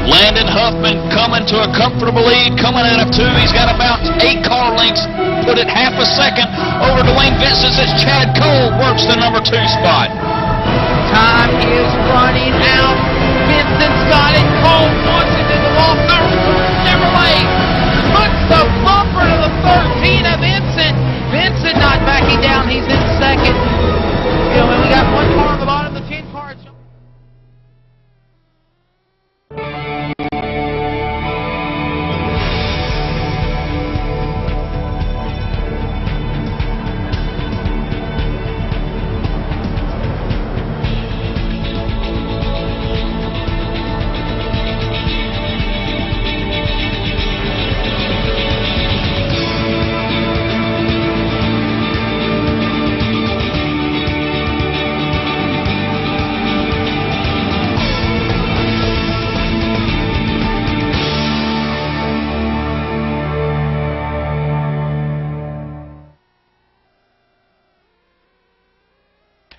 Landon Huffman coming to a comfortable lead, coming out of 2. He's got about 8 car lengths, put it half a second over Dwayne Vincent as Chad Cole works the number 2 spot. Time is running out. Vincent's got it. Cole wants it to the wall. Chevrolet puts the bumper to the 13 of Vincent. Vincent not backing down. He's in second. You know, when we got one car on the bottom of the 10 cars.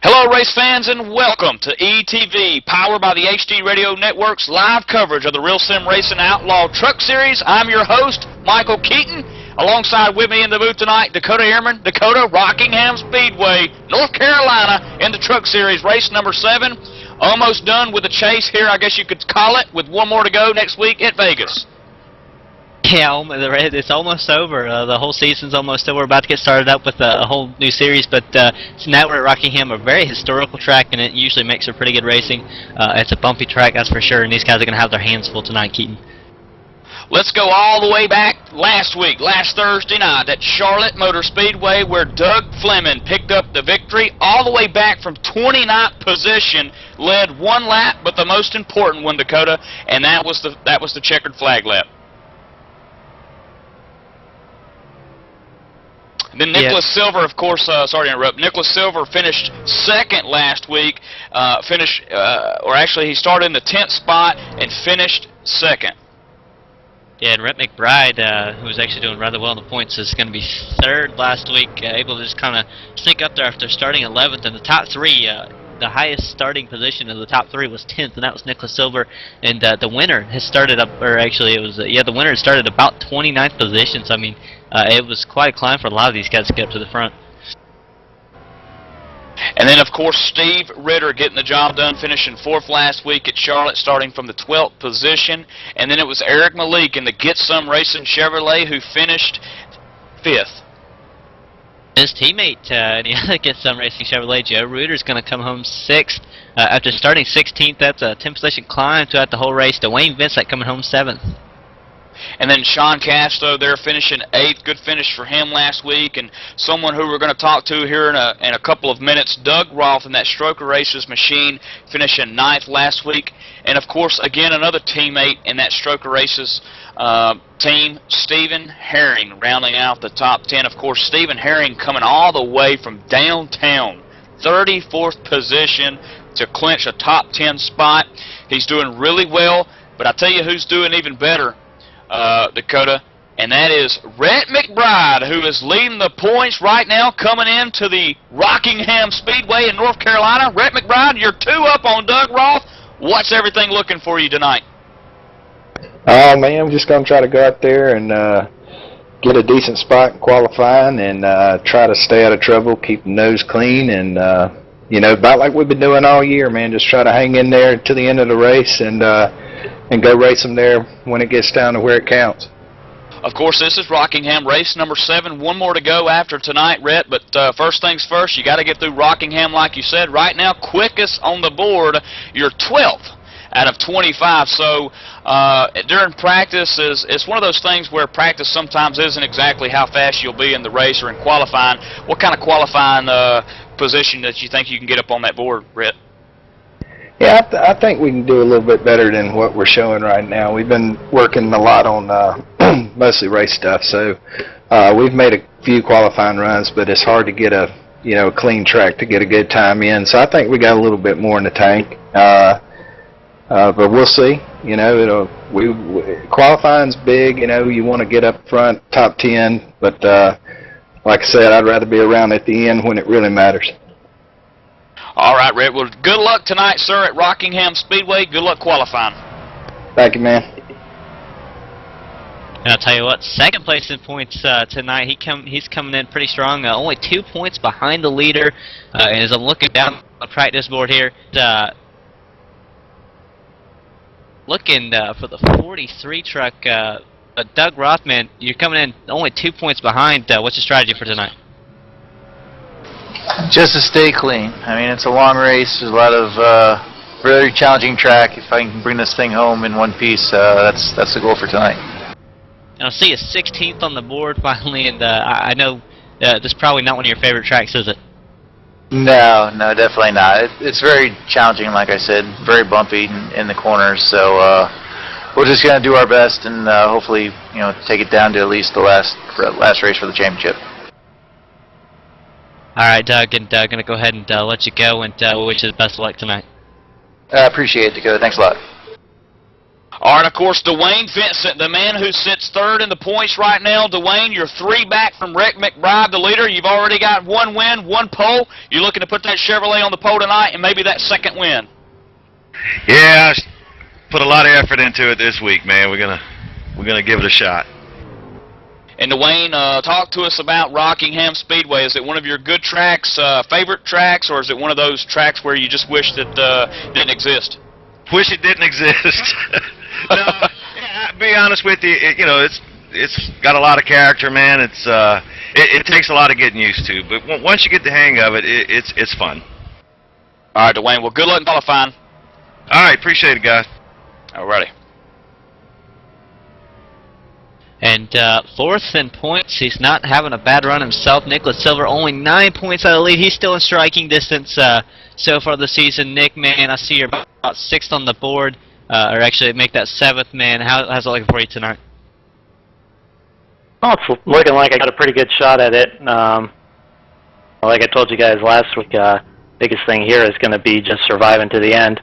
Hello, race fans, and welcome to ETV, powered by the HD Radio Network's live coverage of the Real Sim Racing Outlaw Truck Series. I'm your host, Michael Keaton. Alongside with me in the booth tonight, Dakota Airman, Dakota, Rockingham Speedway, North Carolina, in the Truck Series, race number 7. Almost done with the chase here, I guess you could call it, with one more to go next week at Vegas. Yeah, it's almost over. The whole season's almost over. We're about to get started up with a whole new series, but so now we're at Rockingham, a very historical track, and it usually makes for pretty good racing. It's a bumpy track, that's for sure, and these guys are going to have their hands full tonight, Keaton. Let's go all the way back last Thursday night at Charlotte Motor Speedway, where Doug Fleming picked up the victory all the way back from 29th position, led one lap, but the most important one, Dakota, and that was the checkered flag lap. Then Nicholas Silver, of course, sorry to interrupt, Nicholas Silver finished second last week, or actually he started in the 10th spot and finished second. Yeah, and Rhett McBride, who was actually doing rather well in the points, is going to be third last week, able to just kind of sneak up there after starting 11th. And the top 3, the highest starting position of the top 3 was 10th, and that was Nicholas Silver. And the winner has started up, or actually it was, the winner started about 29th position. So, I mean, it was quite a climb for a lot of these guys to get up to the front. And then, of course, Steve Ritter getting the job done, finishing 4th last week at Charlotte, starting from the 12th position. And then it was Eric Malik in the Get Some Racing Chevrolet who finished 5th. His teammate in the other Get Some Racing Chevrolet, Joe Reuter, is going to come home 6th. After starting 16th, that's a 10-position climb throughout the whole race. Dwayne Vincent coming home 7th. And then Sean Castro there finishing 8th. Good finish for him last week. And someone who we're going to talk to here in a couple of minutes, Doug Roth in that Stroker Racers machine, finishing 9th last week. And, of course, again, another teammate in that Stroker Racers team, Stephen Herring, rounding out the top 10. Of course, Stephen Herring coming all the way from downtown, 34th position to clinch a top 10 spot. He's doing really well, but I tell you who's doing even better, Dakota, and that is Rhett McBride, who is leading the points right now, coming into the Rockingham Speedway in North Carolina. Rhett McBride, you're 2 up on Doug Roth. What's everything looking for you tonight? Oh, man, I'm just going to try to go out there and get a decent spot in qualifying and try to stay out of trouble, keep the nose clean, and, you know, about like we've been doing all year, man, just try to hang in there to the end of the race and go race them there when it gets down to where it counts. Of course, this is Rockingham, race number 7. One more to go after tonight, Rhett, but first things first, you got to get through Rockingham like you said. Right now, quickest on the board, you're 12th out of 25. So during practice, it's one of those things where practice sometimes isn't exactly how fast you'll be in the race or in qualifying. What kind of qualifying position that you think you can get up on that board, Rhett? Yeah, I think we can do a little bit better than what we're showing right now. We've been working a lot on mostly race stuff, so we've made a few qualifying runs, but it's hard to get a clean track to get a good time in. So I think we got a little bit more in the tank, but we'll see. Qualifying's big. You want to get up front, top 10, but like I said, I'd rather be around at the end when it really matters. All right, Red. Well, good luck tonight, sir, at Rockingham Speedway. Good luck qualifying. Thank you, man. And I'll tell you what, second place in points tonight. He's coming in pretty strong. Only 2 points behind the leader. And as I'm looking down the practice board here, looking for the 43 truck. Doug Rothman, you're coming in only 2 points behind. What's your strategy for tonight? Just to stay clean. I mean, it's a long race. There's a lot of very challenging track. If I can bring this thing home in one piece, that's the goal for tonight. And I'll see you 16th on the board finally, and I know this is probably not one of your favorite tracks, is it? No, definitely not. It's very challenging, like I said, very bumpy in the corners. So we're just gonna do our best and hopefully, take it down to at least the last race for the championship. All right, Doug, and gonna go ahead and let you go, and wish you the best of luck tonight. I appreciate it, Dakota. Thanks a lot. All right, of course, Dwayne Vincent, the man who sits third in the points right now. Dwayne, you're 3 back from Rick McBride, the leader. You've already got 1 win, 1 pole. You're looking to put that Chevrolet on the pole tonight and maybe that second win. Yeah, I put a lot of effort into it this week, man. We're gonna give it a shot. And Dwayne, talk to us about Rockingham Speedway. Is it one of your good tracks, favorite tracks, or is it one of those tracks where you just wish that didn't exist? Wish it didn't exist. No, yeah, I'll be honest with you. It's got a lot of character, man. It takes a lot of getting used to, but once you get the hang of it, it's fun. All right, Dwayne. Well, good luck in qualifying. All right, appreciate it, guys. All righty. And fourth in points, he's not having a bad run himself. Nicholas Silver, only 9 points out of the lead. He's still in striking distance so far this season. Nick, man, I see you're about 6th on the board, or actually make that 7th, man. How's it looking for you tonight? Oh, it's looking like I got a pretty good shot at it. Like I told you guys last week, biggest thing here is going to be just surviving to the end.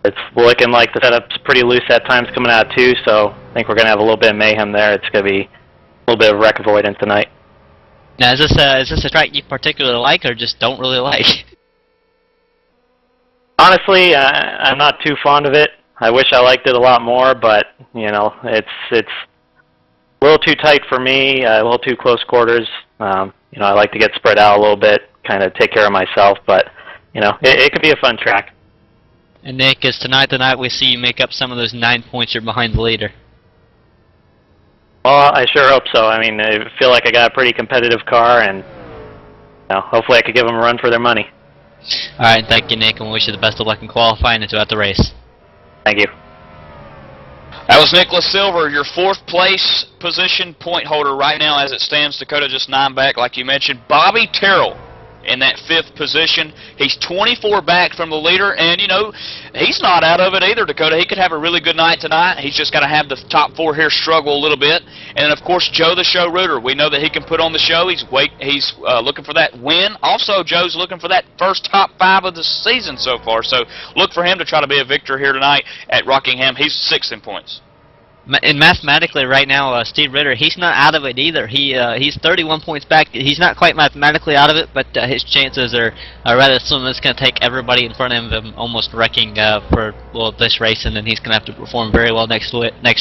It's looking like the setup's pretty loose at times coming out too, so I think we're going to have a little bit of mayhem there. It's going to be a little bit of wreck avoidance tonight. Now, is this a track you particularly like or just don't really like? Honestly, I'm not too fond of it. I wish I liked it a lot more, but it's a little too tight for me, a little too close quarters. I like to get spread out a little bit, kind of take care of myself, but it could be a fun track. And Nick, is tonight the night we see you make up some of those 9 points you're behind the leader? Well, I sure hope so. I mean, I feel like I got a pretty competitive car, and hopefully I could give them a run for their money. All right, thank you, Nick, and we wish you the best of luck in qualifying and throughout the race. Thank you. That was Nicholas Silver, your 4th place position point holder right now as it stands. Dakota just 9 back, like you mentioned. Bobby Terrell in that 5th position. He's 24 back from the leader, and he's not out of it either, Dakota. He could have a really good night tonight. He's just got to have the top 4 here struggle a little bit. And then, of course, Joe the Show Rooter. We know that he can put on the show. He's looking for that win. Also, Joe's looking for that first top 5 of the season so far. So look for him to try to be a victor here tonight at Rockingham. He's 6th in points. And mathematically, right now, Steve Ritter, he's not out of it either. He's 31 points back. He's not quite mathematically out of it, but his chances are rather slim. It's going to take everybody in front of him almost wrecking for this race, and then he's going to have to perform very well next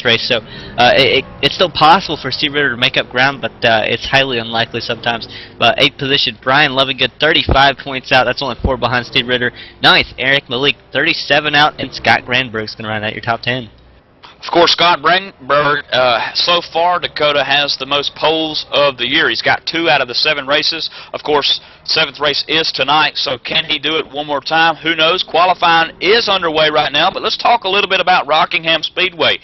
race. So it's still possible for Steve Ritter to make up ground, but it's highly unlikely sometimes. But 8th position, Brian Lovingood, 35 points out. That's only 4 behind Steve Ritter. 9th, Eric Malik, 37 out, and Scott Granberg's going to round out your top 10. Of course, Scott Brandberg, so far, Dakota has the most poles of the year. He's got 2 out of the 7 races. Of course, 7th race is tonight, so can he do it one more time? Who knows? Qualifying is underway right now, but let's talk a little bit about Rockingham Speedway.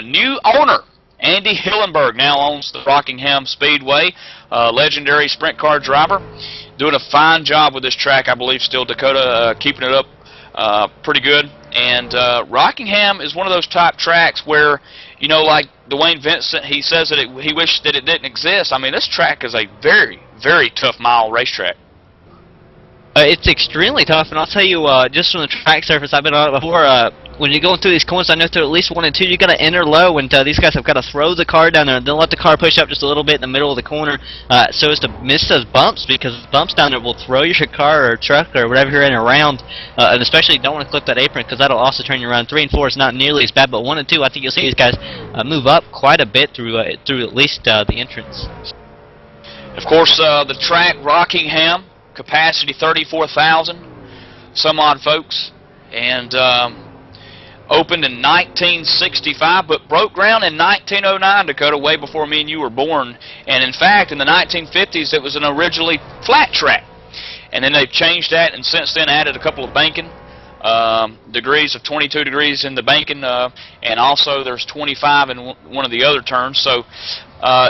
New owner, Andy Hillenberg, now owns the Rockingham Speedway. Legendary sprint car driver. Doing a fine job with this track, I believe, still, Dakota, keeping it up pretty good. And Rockingham is one of those top tracks where, like Dwayne Vincent, he says that he wished that it didn't exist. I mean, this track is a very, very tough mile racetrack. It's extremely tough, and I'll tell you, just from the track surface, I've been on it before, when you're going through these corners, I know through at least 1 and 2, you got to enter low, and these guys have got to throw the car down there, and then let the car push up just a little bit in the middle of the corner, so as to miss those bumps, because bumps down there will throw your car or truck or whatever you're in around, and especially you don't want to clip that apron, because that'll also turn you around. 3 and 4 is not nearly as bad, but 1 and 2, I think you'll see these guys move up quite a bit through at least the entrance. Of course, the track, Rockingham, capacity 34,000 some odd folks, and opened in 1965, but broke ground in 1909, Dakota, way before me and you were born. And in fact, in the 1950s, it was an originally flat track, and then they've changed that, and since then added a couple of banking degrees of 22 degrees in the banking, and also there's 25 in one of the other turns. So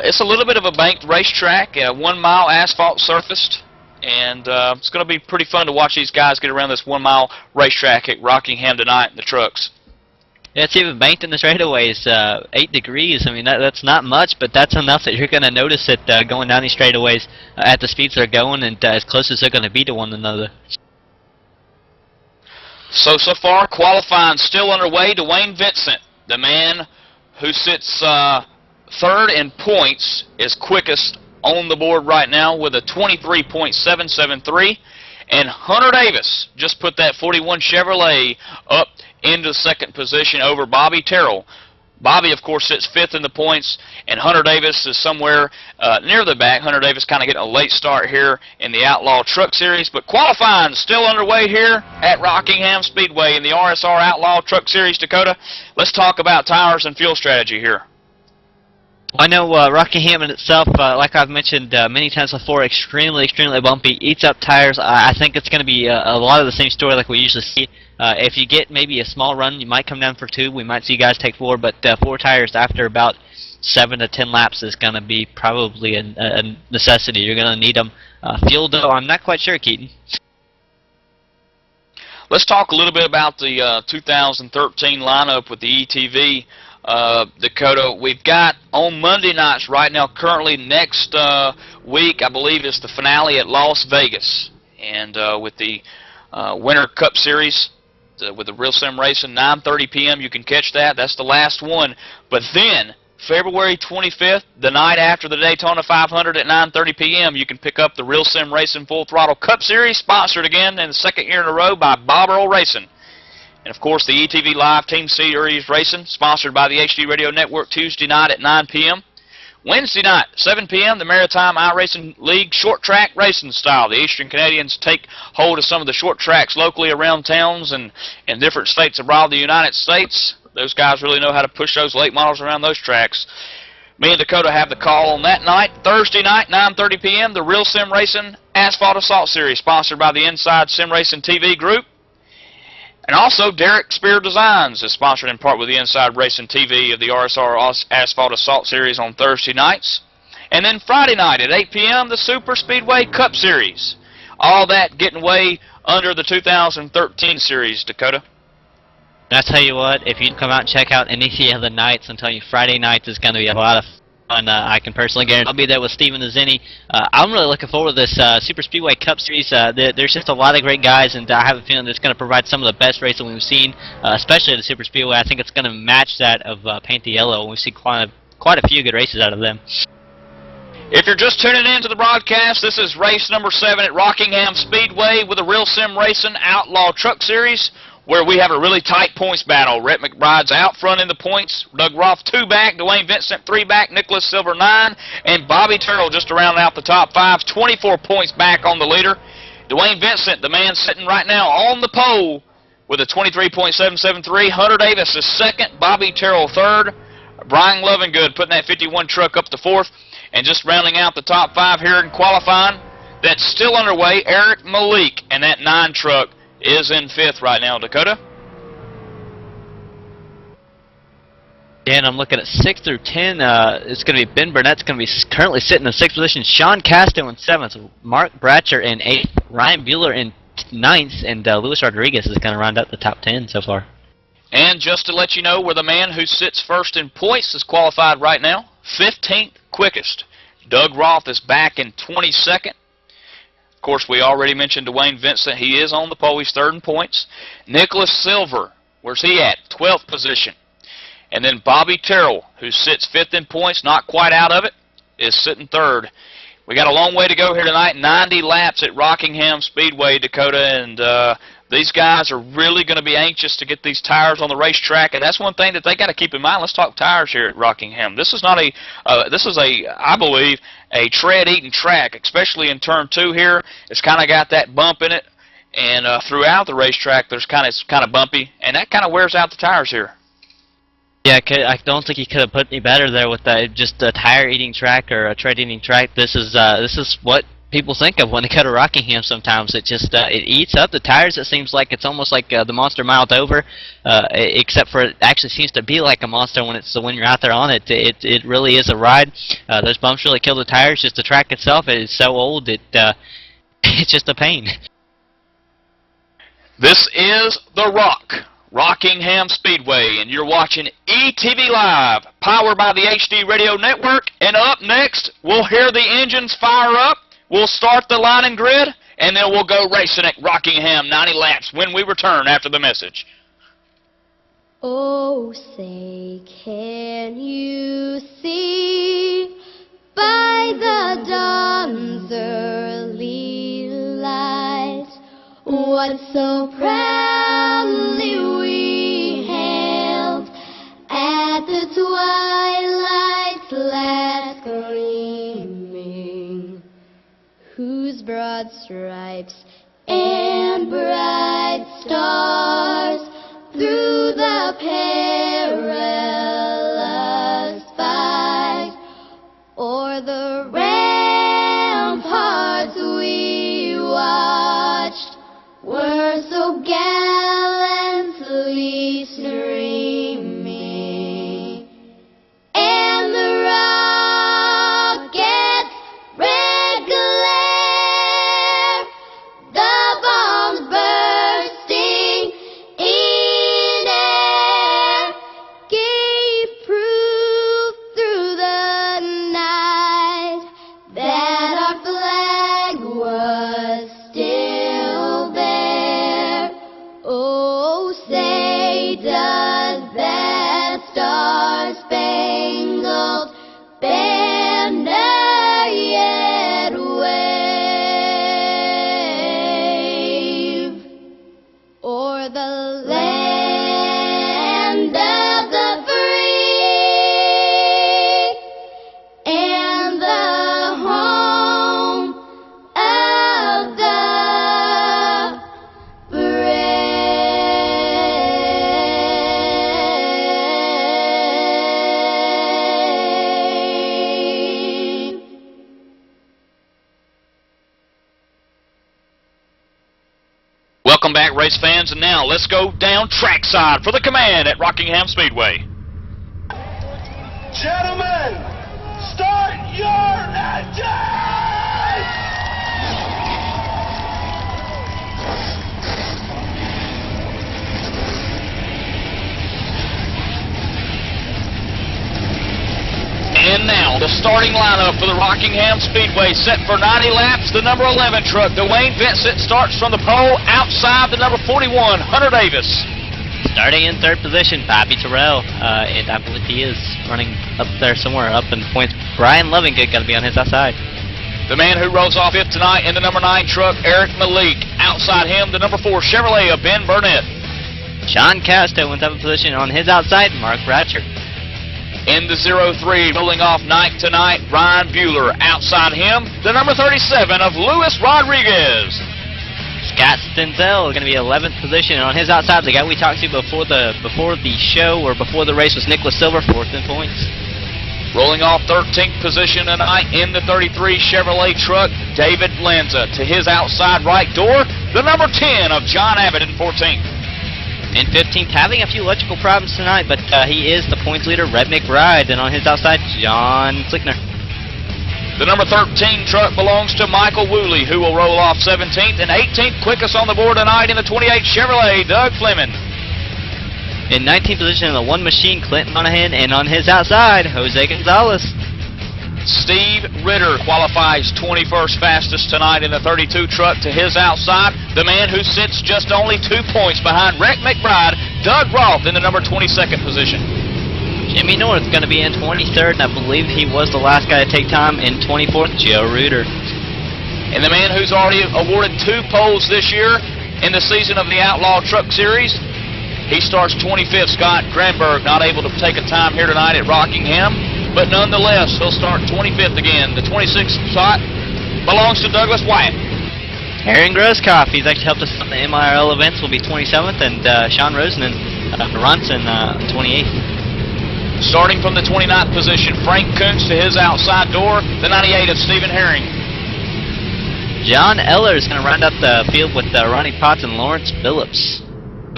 it's a little bit of a banked racetrack, 1 mile asphalt surfaced, and it's going to be pretty fun to watch these guys get around this 1 mile racetrack at Rockingham tonight in the trucks. Yeah, it's even banked in the straightaways, 8 degrees. I mean, that's not much, but that's enough that you're going to notice it going down these straightaways at the speeds they're going, and as close as they're going to be to one another. So far, qualifying still underway. Dwayne Vincent, the man who sits third in points, is quickest on the board right now with a 23.773. And Hunter Davis just put that 41 Chevrolet up into second position over Bobby Terrell. Bobby, of course, sits fifth in the points, and Hunter Davis is somewhere near the back. Hunter Davis kind of getting a late start here in the Outlaw Truck Series, but qualifying still underway here at Rockingham Speedway in the RSR Outlaw Truck Series, Dakota. Let's talk about tires and fuel strategy here. I know Rockingham in itself, like I've mentioned many times before, extremely bumpy, eats up tires. I think it's going to be a lot of the same story like we usually see. If you get maybe a small run, you might come down for 2. We might see you guys take 4, but 4 tires after about 7 to 10 laps is going to be probably a necessity. You're going to need them. Fuel, though, I'm not quite sure, Keaton. Let's talk a little bit about the 2013 lineup with the ETV. Dakota, we've got on Monday nights right now, currently next week, I believe, is the finale at Las Vegas. And with the Winter Cup Series, with the Real Sim Racing, 9:30 p.m. you can catch that. That's the last one. But then, February 25th, the night after the Daytona 500 at 9:30 p.m., you can pick up the Real Sim Racing Full Throttle Cup Series, sponsored again in the second year in a row by Bob Earl Racing. And, of course, the ETV Live Team Series Racing, sponsored by the HD Radio Network, Tuesday night at 9 p.m. Wednesday night, 7 p.m., the Maritime iRacing League Short Track Racing Style. The Eastern Canadians take hold of some of the short tracks locally around towns and in different states abroad the United States. Those guys really know how to push those late models around those tracks. Me and Dakota have the call on that night. Thursday night, 9:30 p.m., the Real Sim Racing Asphalt Assault Series, sponsored by the Inside Sim Racing TV Group. And also, Derek Spear Designs is sponsored in part with the Inside Racing TV of the RSR Asphalt Assault Series on Thursday nights. And then Friday night at 8 p.m., the Super Speedway Cup Series. All that getting way under the 2013 series, Dakota. And I tell you what, if you come out and check out any of the nights, I'm telling you, Friday nights is going to be a lot of fun. I can personally guarantee I'll be there with Steven Zinni. I'm really looking forward to this Super Speedway Cup Series. There's just a lot of great guys, and I have a feeling it's going to provide some of the best racing we've seen, especially at the Super Speedway. I think it's going to match that of Pantiello. We see quite a few good races out of them. If you're just tuning in to the broadcast, this is race number 7 at Rockingham Speedway with the Real Sim Racing Outlaw Truck Series, where we have a really tight points battle. Rhett McBride's out front in the points, Doug Roth 2 back, Dwayne Vincent 3 back, Nicholas Silver 9, and Bobby Terrell just to round out the top 5, 24 points back on the leader. Dwayne Vincent, the man sitting right now on the pole with a 23.773. Hunter Davis is second, Bobby Terrell third, Brian Lovingood putting that 51 truck up to fourth, and just rounding out the top 5 here in qualifying. That's still underway. Eric Malik and that 9 truck is in 5th right now, Dakota. And I'm looking at 6 through 10. It's going to be Ben Burnett's going to be currently sitting in 6th position. Sean Casto in 7th. Mark Bratcher in 8th. Ryan Bueller in 9th. And Luis Rodriguez is going to round out the top 10 so far. And just to let you know where the man who sits first in points is qualified right now, 15th quickest. Doug Roth is back in 22nd. Of course, we already mentioned Dwayne Vincent. He is on the pole. He's 3rd in points. Nicholas Silver Where's he at? 12th position. And then Bobby Terrell, who sits 5th in points, not quite out of it, is sitting 3rd. We got a long way to go here tonight. 90 laps at Rockingham Speedway, Dakota, and these guys are really going to be anxious to get these tires on the racetrack, and that's one thing that they got to keep in mind. Let's talk tires here at Rockingham. This is not a, I believe, a tread-eating track, especially in turn 2 here. It's kind of got that bump in it, and throughout the racetrack, it's kind of bumpy, and that kind of wears out the tires here. Yeah, I don't think he could have put any better there with that. Just a tire-eating track or a tread-eating track. This is what people think of when they go to Rockingham. Sometimes it just it eats up the tires. It seems like it's almost like the Monster mild over, except for it actually seems to be like a Monster when you're out there on it. It really is a ride. Those bumps really kill the tires. Just the track itself is so old it's just a pain. This is The Rock, Rockingham Speedway, and you're watching ETV Live, powered by the HD Radio Network. And up next, we'll hear the engines fire up, we'll start the line and grid, and then we'll go racing at Rockingham 90 laps when we return after the message. Oh, say, can you see by the dawn's early light what so proudly we hailed at the twilight's last gleaming, whose broad stripes and bright stars through the perilous fight o'er the ramparts we watched were so gallantly streaming, and the rocket's red glare, the bombs bursting in air, gave proof through the night that our flag was still there. Oh, say, does that star-spangled banner yet wave o'er the land of the free and the home of the brave? Welcome back, race fans, and now let's go down trackside for the command at Rockingham Speedway. Gentlemen, start your engines! And now, the starting lineup for the Rockingham Speedway, set for 90 laps. The number 11 truck, Dwayne Vincent, starts from the pole outside the number 41, Hunter Davis. Starting in 3rd position, Bobby Terrell, and I believe he is running up there somewhere, up in points. Brian Lovingood got to be on his outside. The man who rolls off 5th tonight in the number 9 truck, Eric Malik. Outside him, the number 4 Chevrolet of Ben Burnett. Sean Casto in 7th position on his outside, Mark Ratcher. In the 03, rolling off 9th tonight, Ryan Bueller. Outside him, the number 37 of Luis Rodriguez. Scott Stenzel is going to be 11th position on his outside. The guy we talked to before the show or before the race was Nicholas Silver, 4th in points. Rolling off 13th position tonight in the 33 Chevrolet truck, David Lanza. To his outside right door, the number 10 of John Abbott in 14th. In 15th, having a few electrical problems tonight, but he is the points leader, Red McBride, and on his outside, John Flickner. The number 13 truck belongs to Michael Woolley, who will roll off 17th. And 18th, quickest on the board tonight in the 28 Chevrolet, Doug Fleming. In 19th position in the one machine, Clint Monahan, and on his outside, Jose Gonzalez. Steve Ritter qualifies 21st fastest tonight in the 32 truck to his outside. The man who sits just only 2 points behind Rick McBride, Doug Roth in the number 22nd position. Jimmy North going to be in 23rd, and I believe he was the last guy to take time in 24th, Joe Reuter. And the man who's already awarded 2 poles this year in the season of the Outlaw Truck Series, he starts 25th, Scott Granberg, not able to take a time here tonight at Rockingham, but nonetheless, he'll start 25th again. The 26th spot belongs to Douglas Wyatt. Aaron Groskopf, he's actually helped us on the MIRL events, will be 27th, and Sean Rosenan runs in 28th. Starting from the 29th position, Frank Kuntz to his outside door, the 98 of Stephen Herring. John Eller is going to round up the field with Ronnie Potts and Lawrence Phillips.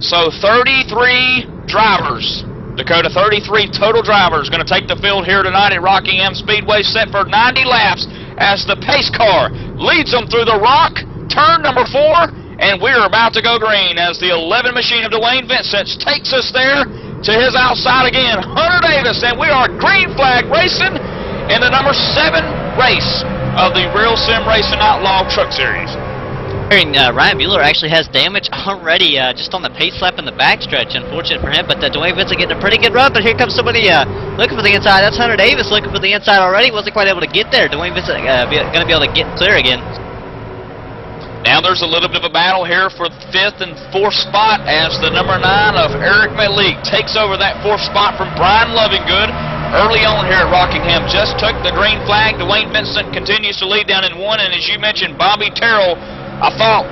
So 33 drivers, Dakota, 33 total drivers going to take the field here tonight at Rockingham Speedway, set for 90 laps as the pace car leads them through the rock, turn number 4, and we're about to go green as the 11 machine of Dwayne Vincent takes us there to his outside again, Hunter Davis, and we are green flag racing in the number 7 race of the Real Sim Racing Outlaw Truck Series. Ryan Bueller actually has damage already just on the pace lap in the backstretch. Unfortunate for him, but Dwayne Vincent getting a pretty good run. But here comes somebody looking for the inside. That's Hunter Davis looking for the inside already. Wasn't quite able to get there. Dwayne Vincent going to be able to get clear again. Now there's a little bit of a battle here for the 5th and 4th spot as the number 9 of Eric Malik takes over that 4th spot from Brian Lovingood. Early on here at Rockingham, just took the green flag. Dwayne Vincent continues to lead down in 1, and as you mentioned, Bobby Terrell, I thought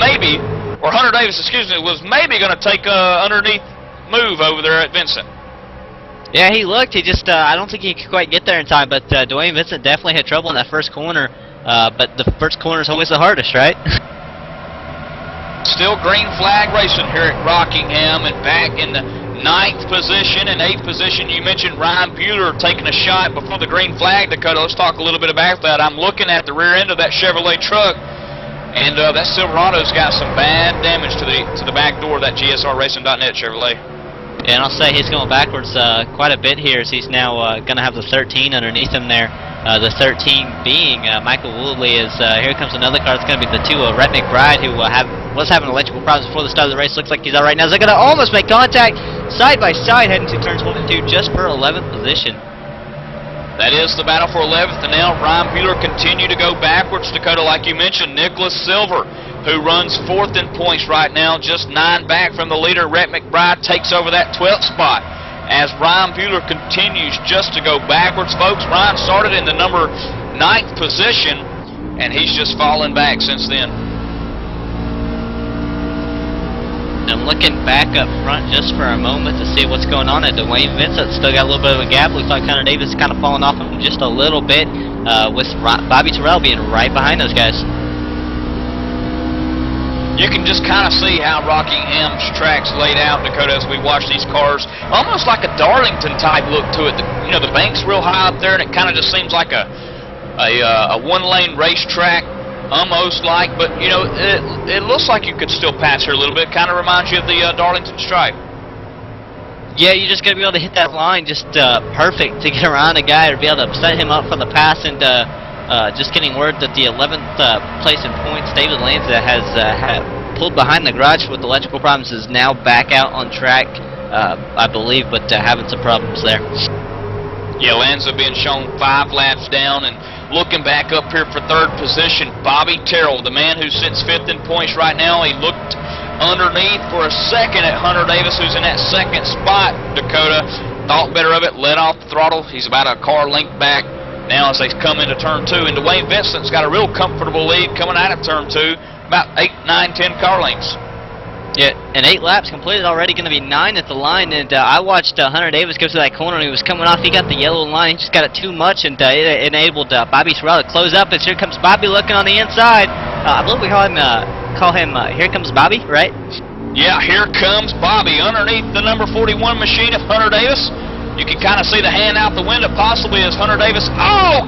maybe, or Hunter Davis, excuse me, was maybe going to take underneath move over there at Vincent. Yeah, he looked. He just, I don't think he could quite get there in time, but Dwayne Vincent definitely had trouble in that first corner. But the first corner is always the hardest, right? Still green flag racing here at Rockingham, and back in the 9th position and 8th position, you mentioned Ryan Bueller taking a shot before the green flag, Dakota. Let's talk a little bit about that. I'm looking at the rear end of that Chevrolet truck, and that Silverado's got some bad damage to the back door of that GSRRacing.net Chevrolet. Yeah, and I'll say he's going backwards quite a bit here, as he's now going to have the 13 underneath him there. The 13 being Michael Woodley. Is here comes another car. It's going to be the 2 of Rhett McBride, who was having electrical problems before the start of the race. Looks like he's all right now. They're going to almost make contact side by side, heading to turns 1 and 2 just for 11th position. That is the battle for 11th, and now Ryan Bueller continue to go backwards, Dakota, like you mentioned. Nicholas Silver, who runs 4th in points right now, just 9 back from the leader. Rhett McBride takes over that 12th spot as Ryan Bueller continues just to go backwards. Folks, Ryan started in the number 9th position, and he's just fallen back since then. I'm looking back up front just for a moment to see what's going on at Dwayne Vincent. Still got a little bit of a gap. Looks like Hunter Davis is kind of falling off him just a little bit, with Bobby Terrell being right behind those guys. You can just kind of see how Rockingham's track's laid out, Dakota, as we watch these cars. Almost like a Darlington type look to it. You know, the bank's real high up there, and it kind of just seems like a one-lane racetrack, almost like. But you know, it looks like you could still pass here a little bit. Kind of reminds you of the Darlington stripe. Yeah, you just got to be able to hit that line just perfect to get around a guy or be able to set him up for the pass. And just getting word that the 11th place in points, David Lanza, has pulled behind the garage with electrical problems, is now back out on track, I believe, but having some problems there. Yeah, Lanza being shown 5 laps down, and looking back up here for 3rd position, Bobby Terrell, the man who sits 5th in points right now. He looked underneath for a second at Hunter Davis, who's in that 2nd spot, Dakota. Thought better of it, let off the throttle. He's about a car length back now as they come into turn 2, and Dwayne Vincent's got a real comfortable lead coming out of turn 2, about 8, 9, 10 car lengths. Yeah, and 8 laps completed already, going to be 9 at the line, and I watched Hunter Davis go to that corner, and he was coming off. He got the yellow line, he just got it too much, and it enabled Bobby Terrell to close up, and here comes Bobby looking on the inside. I believe we call him Here Comes Bobby, right? Yeah, here comes Bobby underneath the number 41 machine of Hunter Davis. You can kind of see the hand out the window possibly as Hunter Davis,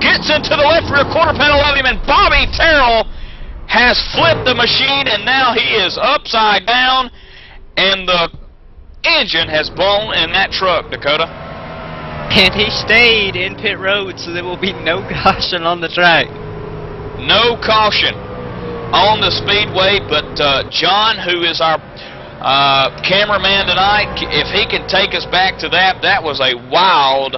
gets into the left rear quarter panel of him, and Bobby Terrell has flipped the machine, and now he is upside down, and the engine has blown in that truck, Dakota. And he stayed in pit road, so there will be no caution on the track. No caution on the speedway, but John, who is our cameraman tonight, if he can take us back to that, that was a wild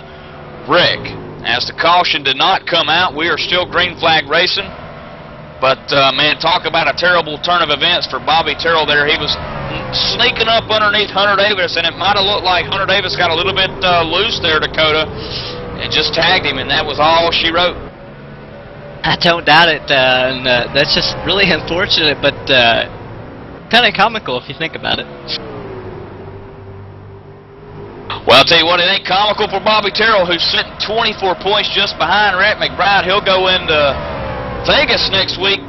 wreck. As the caution did not come out, we are still green flag racing. But, man, talk about a terrible turn of events for Bobby Terrell there. He was sneaking up underneath Hunter Davis, and it might have looked like Hunter Davis got a little bit loose there, Dakota, and just tagged him, and that was all she wrote. I don't doubt it, and that's just really unfortunate, but kind of comical if you think about it. Well, I'll tell you what, it ain't comical for Bobby Terrell, who's sitting 24 points just behind Rhett McBride. He'll go into Vegas next week,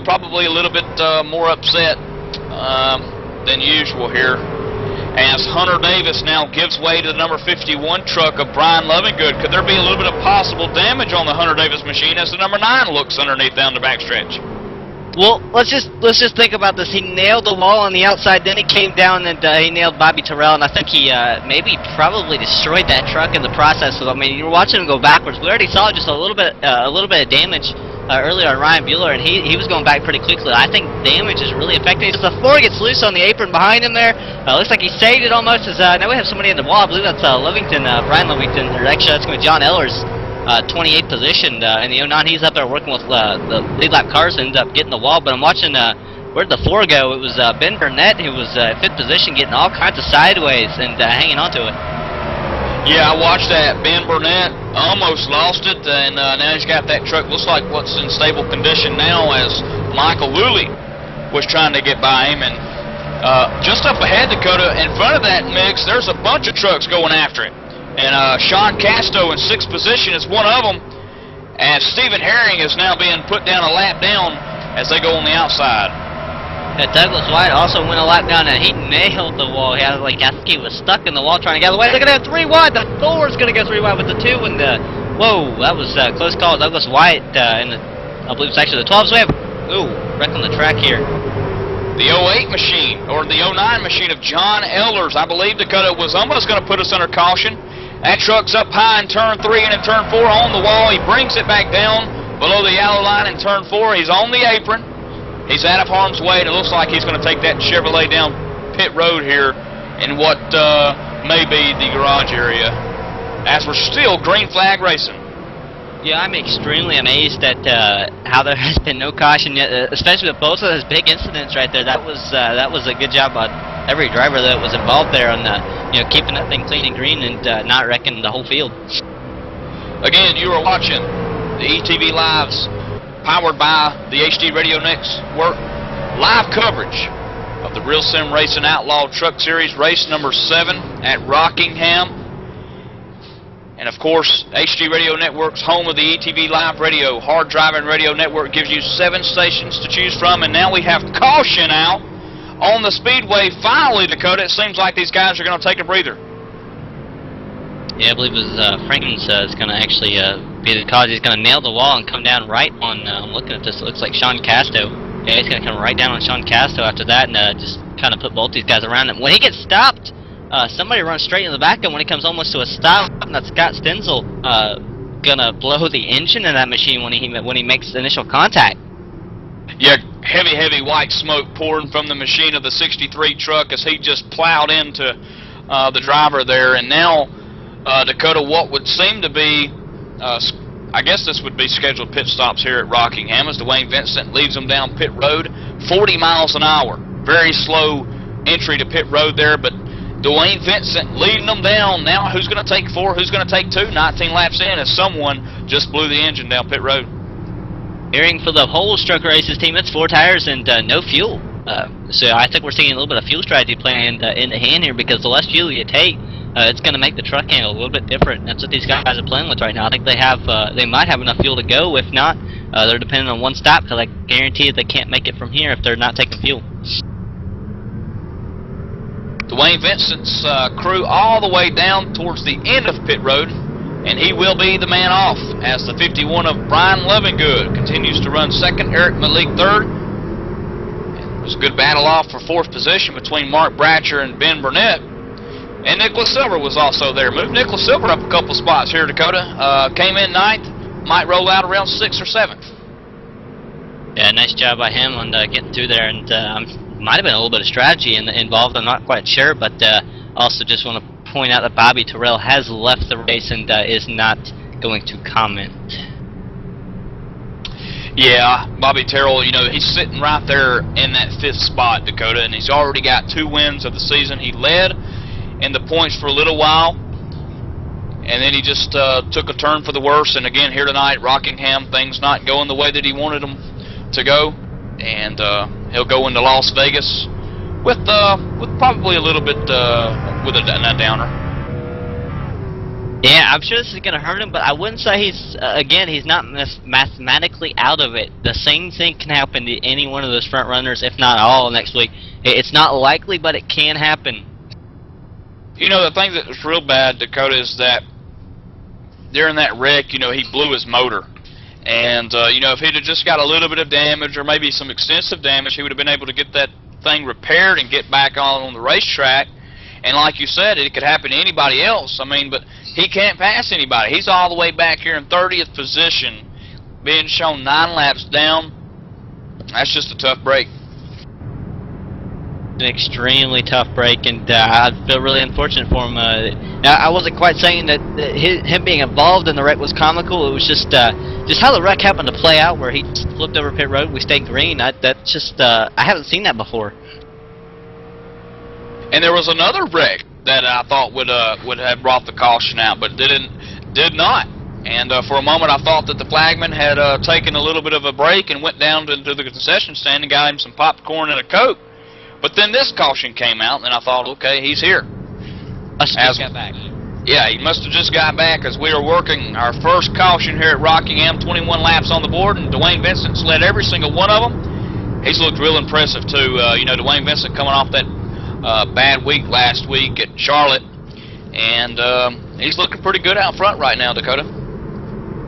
probably a little bit more upset than usual here, as Hunter Davis now gives way to the number 51 truck of Brian Lovingood. Could there be a little bit of possible damage on the Hunter Davis machine as the number 9 looks underneath down the backstretch? Well, let's just think about this. He nailed the wall on the outside, then he came down and he nailed Bobby Terrell, and I think he probably destroyed that truck in the process. So I mean, you were watching him go backwards. We already saw just a little bit of damage earlier on Ryan Bueller, and he was going back pretty quickly. I think damage is really affecting. As the floor gets loose on the apron behind him there, looks like he saved it almost. As now we have somebody in the wall. I believe that's Lovington, Brian Lovington, or actually that's going to be John Ehlers. 28th position in the 09. He's up there working with the lead lap cars, ends up getting the wall. But I'm watching where did the floor go? It was Ben Burnett who was 5th position, getting all kinds of sideways and hanging on to it. Yeah, I watched that. Ben Burnett almost lost it, and now he's got that truck. Looks like what's in stable condition now, as Michael Woolley was trying to get by him. And just up ahead, Dakota, in front of that mix, there's a bunch of trucks going after him. And Sean Casto in 6th position is one of them, and Stephen Herring is now being put down a lap down as they go on the outside. Douglas White also went a lap down, and he nailed the wall. He had, I think he was stuck in the wall trying to get out of the way. Look at that, 3 wide. The 4 is going to go 3 wide with the 2 and the... Whoa, that was a close call. Douglas White in the, I believe it's actually the 12. So we have, wreck on the track here. The 08 machine, or the 09 machine of John Ehlers, I believe, Dakota, was almost going to put us under caution. That truck's up high in turn 3 and in turn 4 on the wall. He brings it back down below the yellow line in turn 4. He's on the apron. He's out of harm's way, and it looks like he's going to take that Chevrolet down pit road here in what may be the garage area, as we're still green flag racing. Yeah, I'm extremely amazed at how there has been no caution yet, especially with both of those big incidents right there. That was a good job by every driver that was involved there on keeping that thing clean and green and not wrecking the whole field. Again, you are watching the ETV Lives, powered by the HD Radio Network, live coverage of the Real Sim Racing Outlaw Truck Series, race number 7 at Rockingham. And of course, HD Radio Network's home of the ETV Live Radio, Hard Driving Radio Network, gives you 7 stations to choose from. And now we have caution out on the speedway. Finally, Dakota, it seems like these guys are going to take a breather. Yeah, I believe it was Franklin's is going to actually be the cause. He's going to nail the wall and come down right on, I'm looking at this, it looks like Sean Casto. Yeah, he's going to come right down on Sean Casto after that and just kind of put both these guys around him. When he gets stopped, somebody runs straight in the back, and when he comes almost to a stop, that's Scott Stenzel gonna blow the engine in that machine when he makes initial contact. Yeah, heavy white smoke pouring from the machine of the 63 truck as he just plowed into the driver there. And now, Dakota, what would seem to be, I guess this would be scheduled pit stops here at Rockingham, as Dwayne Vincent leads them down pit road, 40 miles an hour. Very slow entry to pit road there, but Dwayne Vincent leading them down. Now who's going to take 4, who's going to take 2? 19 laps in as someone just blew the engine down pit road. Hearing for the whole Stroker Races team, it's 4 tires and no fuel. So I think we're seeing a little bit of fuel strategy playing in the hand here, because the less fuel you take, it's going to make the truck handle a little bit different. That's what these guys are playing with right now. I think they might have enough fuel to go. If not, they're depending on one stop, because I guarantee they can't make it from here if they're not taking fuel. Dwayne Vincent's crew all the way down towards the end of pit road, and he will be the man off as the 51 of Brian Lovingood continues to run second, Eric Malik third. It was a good battle off for 4th position between Mark Bratcher and Ben Burnett. And Nicholas Silver was also there. Moved Nicholas Silver up a couple spots here, Dakota. Came in 9th, might roll out around 6th or 7th. Yeah, nice job by him on getting through there, and might have been a little bit of strategy involved. I'm not quite sure, but also just want to point out that Bobby Terrell has left the race and is not going to comment. Yeah, Bobby Terrell, you know, he's sitting right there in that 5th spot, Dakota, and he's already got 2 wins of the season. He led in the points for a little while, and then he just took a turn for the worse. And again, here tonight, Rockingham, things not going the way that he wanted them to go, and he'll go into Las Vegas with probably a little bit with a downer. Yeah, I'm sure this is going to hurt him, but I wouldn't say he's, again, he's not mathematically out of it. The same thing can happen to any one of those front runners, if not all, next week. It's not likely, but it can happen. You know, the thing that was real bad, Dakota, is that during that wreck, you know, he blew his motor. And, you know, if he'd have just got a little bit of damage or maybe some extensive damage, he would have been able to get that thing repaired and get back on the racetrack. And like you said, it could happen to anybody else. I mean, but he can't pass anybody. He's all the way back here in 30th position, being shown 9 laps down. That's just a tough break. An extremely tough break, and I feel really unfortunate for him. Now, I wasn't quite saying that him being involved in the wreck was comical. It was just how the wreck happened to play out, where he just flipped over pit road. We stayed green. I haven't seen that before. And there was another wreck that I thought would have brought the caution out, but did not. And for a moment, I thought that the flagman had taken a little bit of a break and went down into the concession stand and got him some popcorn and a Coke. But then this caution came out, and I thought, okay, he's here. Must have just got back. Yeah, he must have just got back as we were working our first caution here at Rockingham, 21 laps on the board, and Dwayne Vincent's led every single one of them. He's looked real impressive, too. You know, Dwayne Vincent coming off that bad week last week at Charlotte, and he's looking pretty good out front right now, Dakota.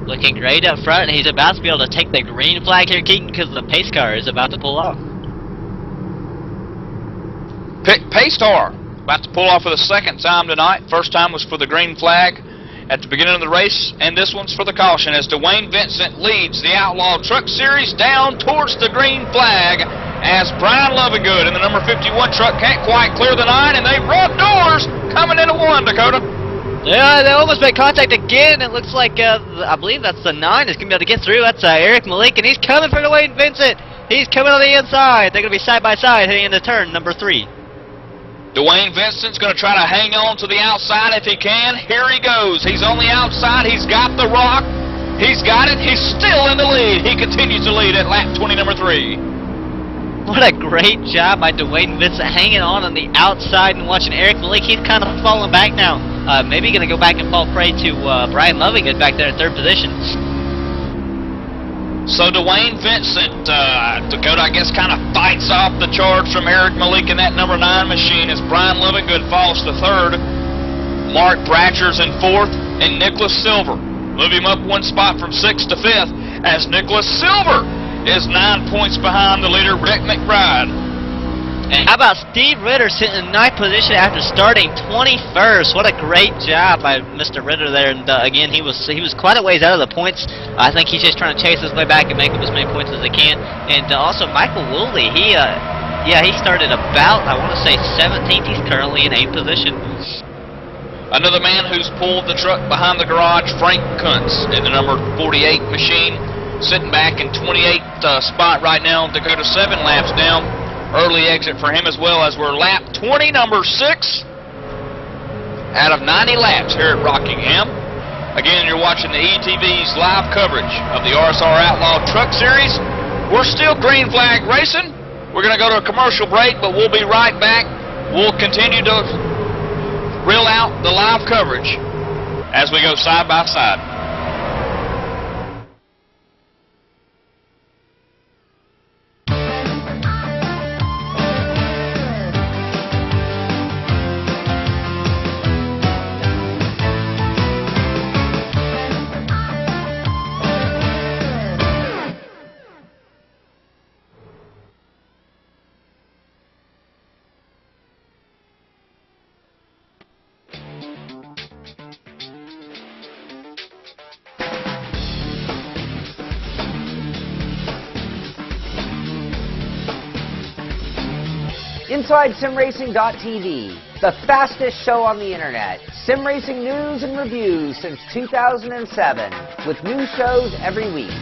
Looking great up front, and he's about to be able to take the green flag here, Keaton, because the pace car is about to pull off. Pace car about to pull off for the 2nd time tonight. First time was for the green flag at the beginning of the race, and this one's for the caution as Dwayne Vincent leads the Outlaw Truck Series down towards the green flag as Brian Lovingood in the number 51 truck can't quite clear the 9, and they rub doors coming into 1, Dakota. Yeah, they almost made contact again. It looks like, I believe that's the 9 is going to be able to get through. That's Eric Malik, and he's coming for Dwayne Vincent. He's coming on the inside. They're going to be side by side heading into turn number 3. Dwayne Vincent's going to try to hang on to the outside if he can. Here he goes. He's on the outside. He's got the rock. He's got it. He's still in the lead. He continues to lead at lap 20, number 3. What a great job by Dwayne Vincent hanging on the outside and watching Eric Malik. He's kind of falling back now. Maybe going to go back and fall prey to Brian Lovingood back there in 3rd position. So Dwayne Vincent, Dakota, I guess, kind of fights off the charge from Eric Malik in that number 9 machine as Brian Lovingood falls to 3rd. Mark Bratcher's in 4th, and Nicholas Silver move him up 1 spot from 6th to 5th as Nicholas Silver is 9 points behind the leader, Rick McBride. And how about Steve Ritter sitting in 9th position after starting 21st? What a great job by Mr. Ritter there. And again, he was quite a ways out of the points. I think he's just trying to chase his way back and make up as many points as he can. And also Michael Woolley, he started about, I want to say 17th. He's currently in 8th position. Another man who's pulled the truck behind the garage, Frank Kuntz, in the number 48 machine, sitting back in 28th spot right now. Dakota 7 laps down. Early exit for him as well as we're lap 20, number 6 out of 90 laps here at Rockingham. Again, you're watching the ETV's live coverage of the RSR Outlaw Truck Series. We're still green flag racing. We're going to go to a commercial break, but we'll be right back. We'll continue to reel out the live coverage as we go side by side. InsideSimRacing.tv, the fastest show on the internet. Sim racing news and reviews since 2007, with new shows every week.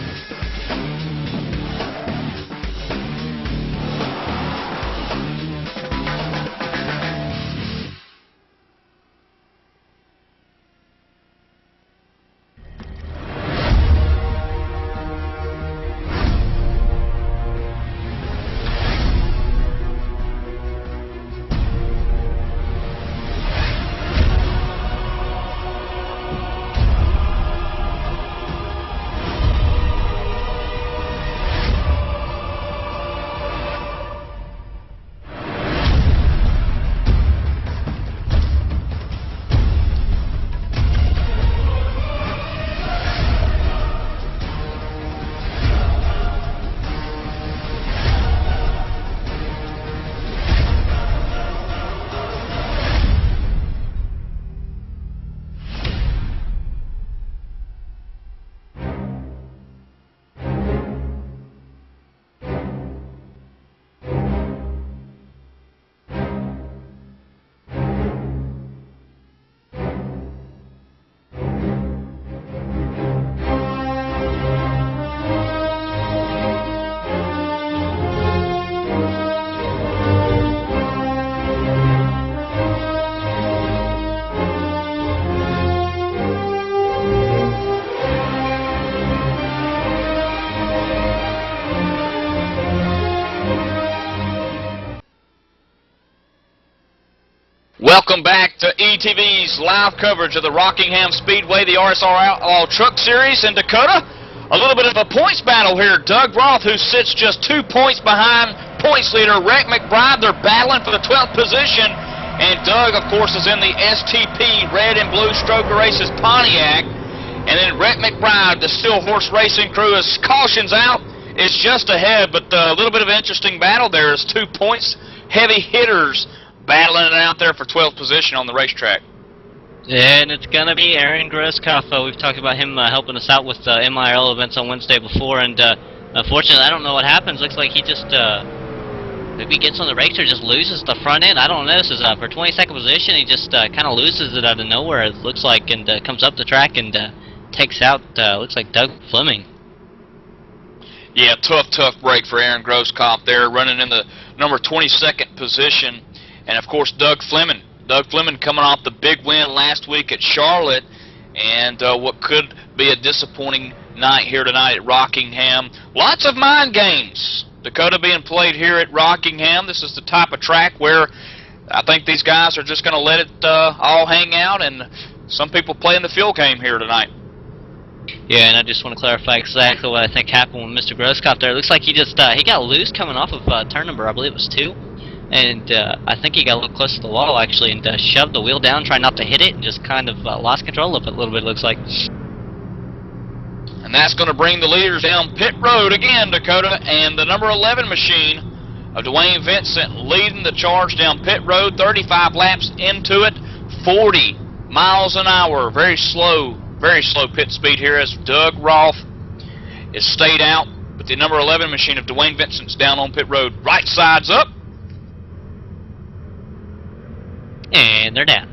Welcome back to ETV's live coverage of the Rockingham Speedway, the RSR Outlaw Truck Series in Dakota. A little bit of a points battle here. Doug Roth, who sits just 2 points behind points leader Rhett McBride. They're battling for the 12th position. And Doug, of course, is in the STP Red and Blue Stroker Races Pontiac. And then Rhett McBride, the Steel Horse Racing crew, is cautions out. It's just ahead, but a little bit of an interesting battle there. Is 2 points heavy hitters battling it out there for 12th position on the racetrack. And it's going to be Aaron Grosskopf. We've talked about him helping us out with MIRL events on Wednesday before, and unfortunately, I don't know what happens. Looks like he just, maybe gets on the race or just loses the front end. I don't know. This is for 22nd position. He just kind of loses it out of nowhere, it looks like, and comes up the track and takes out, looks like Doug Fleming. Yeah, tough break for Aaron Grosskopf there, running in the number 22nd position. And, of course, Doug Fleming. Doug Fleming coming off the big win last week at Charlotte, and what could be a disappointing night here tonight at Rockingham. Lots of mind games, Dakota, being played here at Rockingham. This is the type of track where I think these guys are just going to let it all hang out, and some people playing the field game here tonight. Yeah, and I just want to clarify exactly what I think happened with Mr. Grosskopf there. It looks like he just he got loose coming off of turn number, I believe it was 2. And I think he got a little close to the wall, actually, and shoved the wheel down, trying not to hit it, and just kind of lost control of it a little bit, it looks like. And that's going to bring the leaders down pit road again, Dakota, and the number 11 machine of Dwayne Vincent leading the charge down pit road, 35 laps into it, 40 miles an hour. Very slow pit speed here as Doug Roth is stayed out, but the number 11 machine of Dwayne Vincent's down on pit road. Right side's up. And they're down.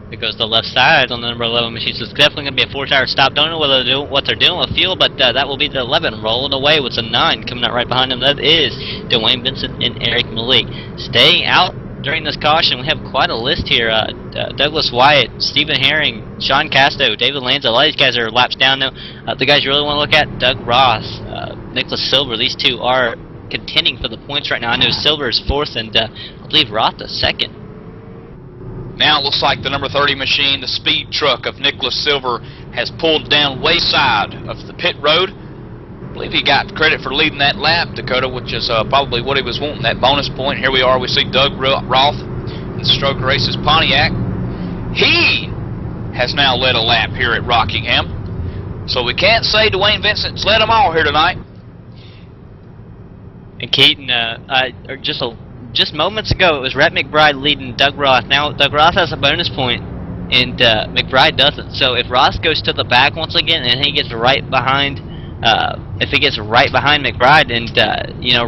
There goes the left side on the number 11 machine. So it's definitely going to be a 4-tire stop. Don't know what they're doing with fuel, but that will be the 11 rolling away with the 9 coming out right behind them. That is Dwayne Vincent and Eric Malik. Staying out during this caution, we have quite a list here. Douglas Wyatt, Stephen Herring, Sean Casto, David Lanza. A lot of these guys are laps down now. The guys you really want to look at, Doug Ross, Nicholas Silver. These two are contending for the points right now. I know Silver is 4th, and I believe Roth is 2nd. Now it looks like the number 30 machine, the speed truck of Nicholas Silver, has pulled down wayside of the pit road. I believe he got credit for leading that lap, Dakota, which is probably what he was wanting, that bonus point. Here we are, we see Doug Roth in the Stroker Races Pontiac. He has now led a lap here at Rockingham. So we can't say Dwayne Vincent's led them all here tonight. And Keaton, just moments ago, it was Rhett McBride leading Doug Roth. Now, Doug Roth has a bonus point, and McBride doesn't. So if Ross goes to the back once again, and he gets right behind if he gets right behind McBride and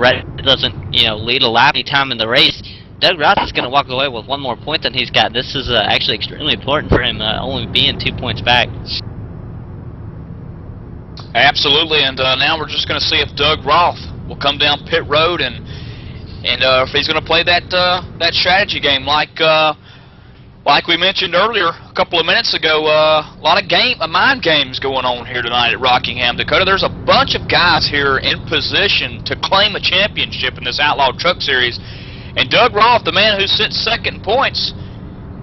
Red doesn't lead a lap anytime in the race, Doug Roth is going to walk away with one more point than he's got. This is actually extremely important for him, only being 2 points back. Absolutely, and now we're just going to see if Doug Roth will come down pit road and if he's going to play that strategy game like we mentioned earlier a couple of minutes ago. A lot of mind games going on here tonight at Rockingham, Dakota. There's a bunch of guys here in position to claim a championship in this Outlaw Truck Series, and Doug Roth, the man who sits second in points,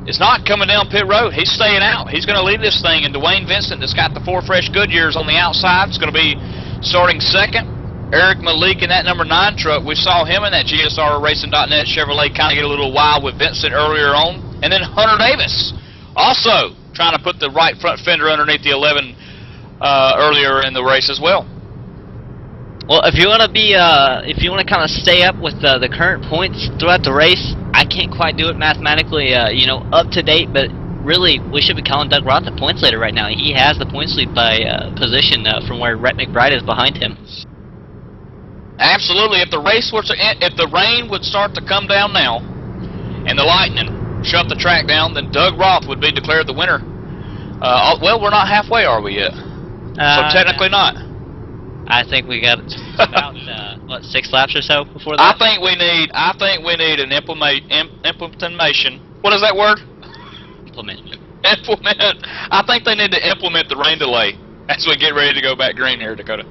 is not coming down pit road. He's staying out. He's going to lead this thing, and Dwayne Vincent, that's got the 4 fresh Goodyears on the outside, is going to be starting second. Eric Malik in that number 9 truck, we saw him in that GSR Racing.net Chevrolet kind of get a little wild with Vincent earlier on. And then Hunter Davis, also trying to put the right front fender underneath the 11 earlier in the race as well. Well, if you want to kind of stay up with the current points throughout the race, I can't quite do it mathematically, up to date, but really we should be calling Doug Roth the points leader right now. He has the points lead by position from where Rhett McBride is behind him. Absolutely. If the rain would start to come down now, and the lightning shut the track down, then Doug Roth would be declared the winner. Well, we're not halfway, are we yet? So technically not. I think we got about 6 laps or so before that. I think we need an implementation. What is that word? Implement. I think they need to implement the rain delay as we get ready to go back green here, Dakota.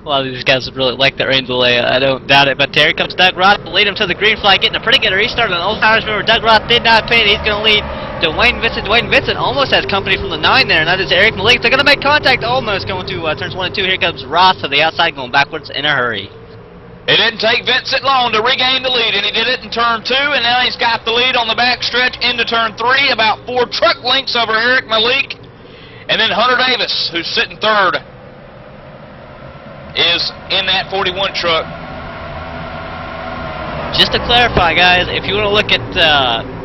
A lot of these guys would really like that rain delay. I don't doubt it. But here comes Doug Roth to lead him to the green flag, getting a pretty good restart on the old tires. Remember, Doug Roth did not pit. He's going to lead Dwayne Vincent. Dwayne Vincent almost has company from the 9 there, and that is Eric Malik. They're going to make contact, almost going to turns 1 and 2. Here comes Roth to the outside, going backwards in a hurry. It didn't take Vincent long to regain the lead, and he did it in turn 2, and now he's got the lead on the back stretch into turn 3, about 4 truck lengths over Eric Malik. And then Hunter Davis, who's sitting third, is in that 41 truck. Just to clarify, guys, if you want to look at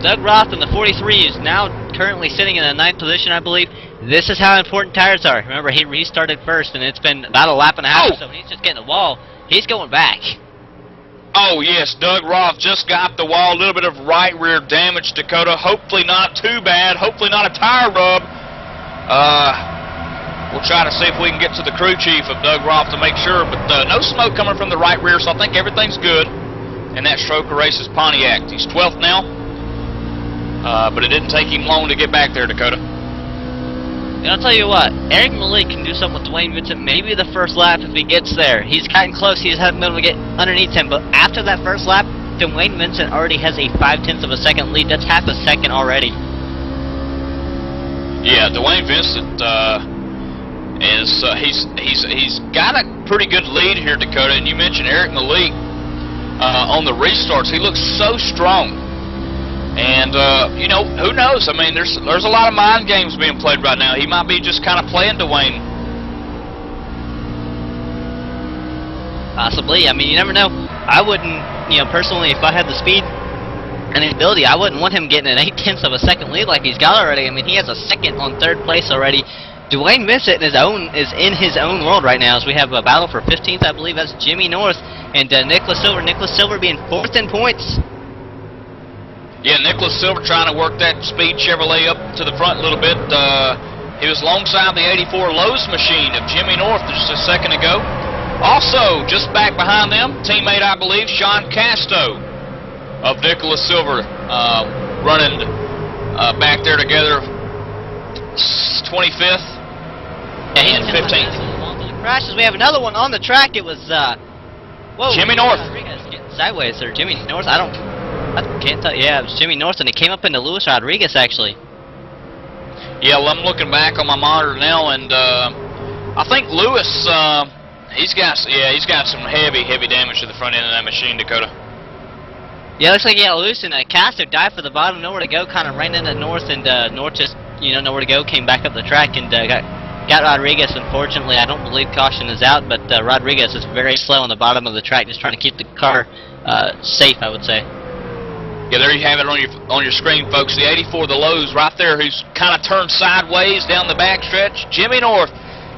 Doug Roth in the 43, is now currently sitting in the 9th position, I believe. This is how important tires are. Remember, he restarted first, and it's been about a lap and a half, so he's just getting the wall. He's going back. Oh, yes, Doug Roth just got the wall. A little bit of right rear damage, Dakota. Hopefully not too bad. Hopefully not a tire rub. We'll try to see if we can get to the crew chief of Doug Roth to make sure, but no smoke coming from the right rear, so I think everything's good. And that stroker race is Pontiac. He's 12th now, but it didn't take him long to get back there, Dakota. And I'll tell you what, Eric Malik can do something with Dwayne Vincent maybe the first lap if he gets there. He's gotten close, he just hasn't been able to get underneath him, but after that first lap, Dwayne Vincent already has a 0.5 of a second lead. That's half a second already. Yeah, Dwayne Vincent he's got a pretty good lead here, Dakota, and you mentioned Eric Malik on the restarts. He looks so strong, and who knows? I mean, there's a lot of mind games being played right now. He might be just kind of playing Dwayne. Possibly. I mean, you never know. I wouldn't, personally, if I had the speed and the ability, I wouldn't want him getting an 0.8 of a second lead like he's got already. I mean, he has a second on 3rd place already. Dwayne Vincent is in his own world right now, as we have a battle for 15th, I believe. That's Jimmy North and Nicholas Silver. Nicholas Silver being 4th in points. Yeah, Nicholas Silver trying to work that speed Chevrolet up to the front a little bit. He was alongside the 84 Lowe's machine of Jimmy North just a second ago. Also, just back behind them, teammate, I believe, Sean Casto of Nicholas Silver, running back there together, 25th and 15th. Crashes. We have another one on the track. It was Jimmy North. Rodriguez getting sideways there. Jimmy North. I can't tell. Yeah, it was Jimmy North, and he came up into Luis Rodriguez actually. Yeah, well, I'm looking back on my monitor now, and I think Luis, he's got some heavy damage to the front end of that machine, Dakota. Yeah, looks like Luis and Castro died for the bottom, nowhere to go, kind of ran into North, and North just nowhere to go, came back up the track and got Rodriguez. Unfortunately, I don't believe caution is out, but Rodriguez is very slow on the bottom of the track, just trying to keep the car safe, I would say. Yeah, there you have it on your screen, folks. The 84, the Lowe's right there, who's kind of turned sideways down the backstretch. Jimmy North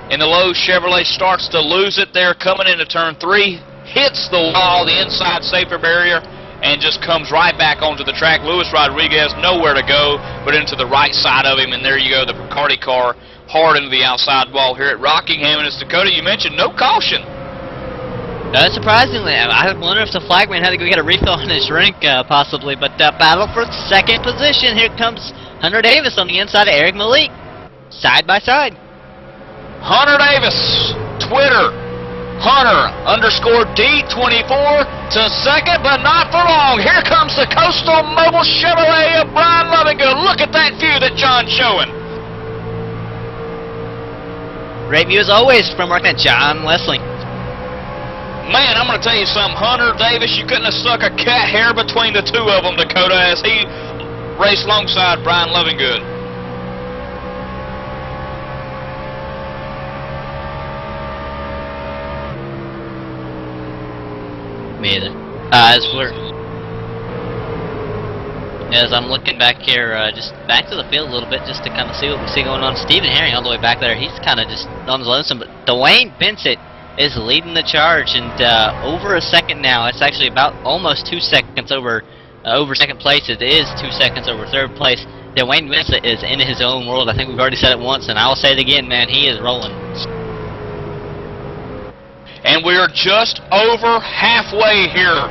in the low. Chevrolet starts to lose it there coming into turn 3, hits the wall, the inside safety barrier, and just comes right back onto the track. Luis Rodriguez nowhere to go but into the right side of him, and there you go, the Bacardi car hard into the outside wall here at Rockingham. And as Dakota, you mentioned, no caution. Surprisingly, I wonder if the flagman had to go get a refill on his drink, possibly. But battle for second position. Here comes Hunter Davis on the inside of Eric Malik, side by side. Hunter Davis, Twitter, Hunter_D24 to second, but not for long. Here comes the Coastal Mobile Chevrolet of Brian Lovingood. Look at that view that John's showing. Great view as always from working at John Leslie. Man, I'm going to tell you something. Hunter Davis, you couldn't have stuck a cat hair between the two of them, Dakota, as he raced alongside Brian Lovingood. Me either. As I'm looking back here, just back to the field a little bit, just to kind of see what we see going on. Stephen Herring all the way back there, he's kind of just on his lonesome. But Dwayne Bensett is leading the charge, and over a second now. It's actually about almost 2 seconds over second place. It is 2 seconds over third place. Dwayne Bensett is in his own world. I think we've already said it once, and I will say it again, man. He is rolling. And we are just over halfway here.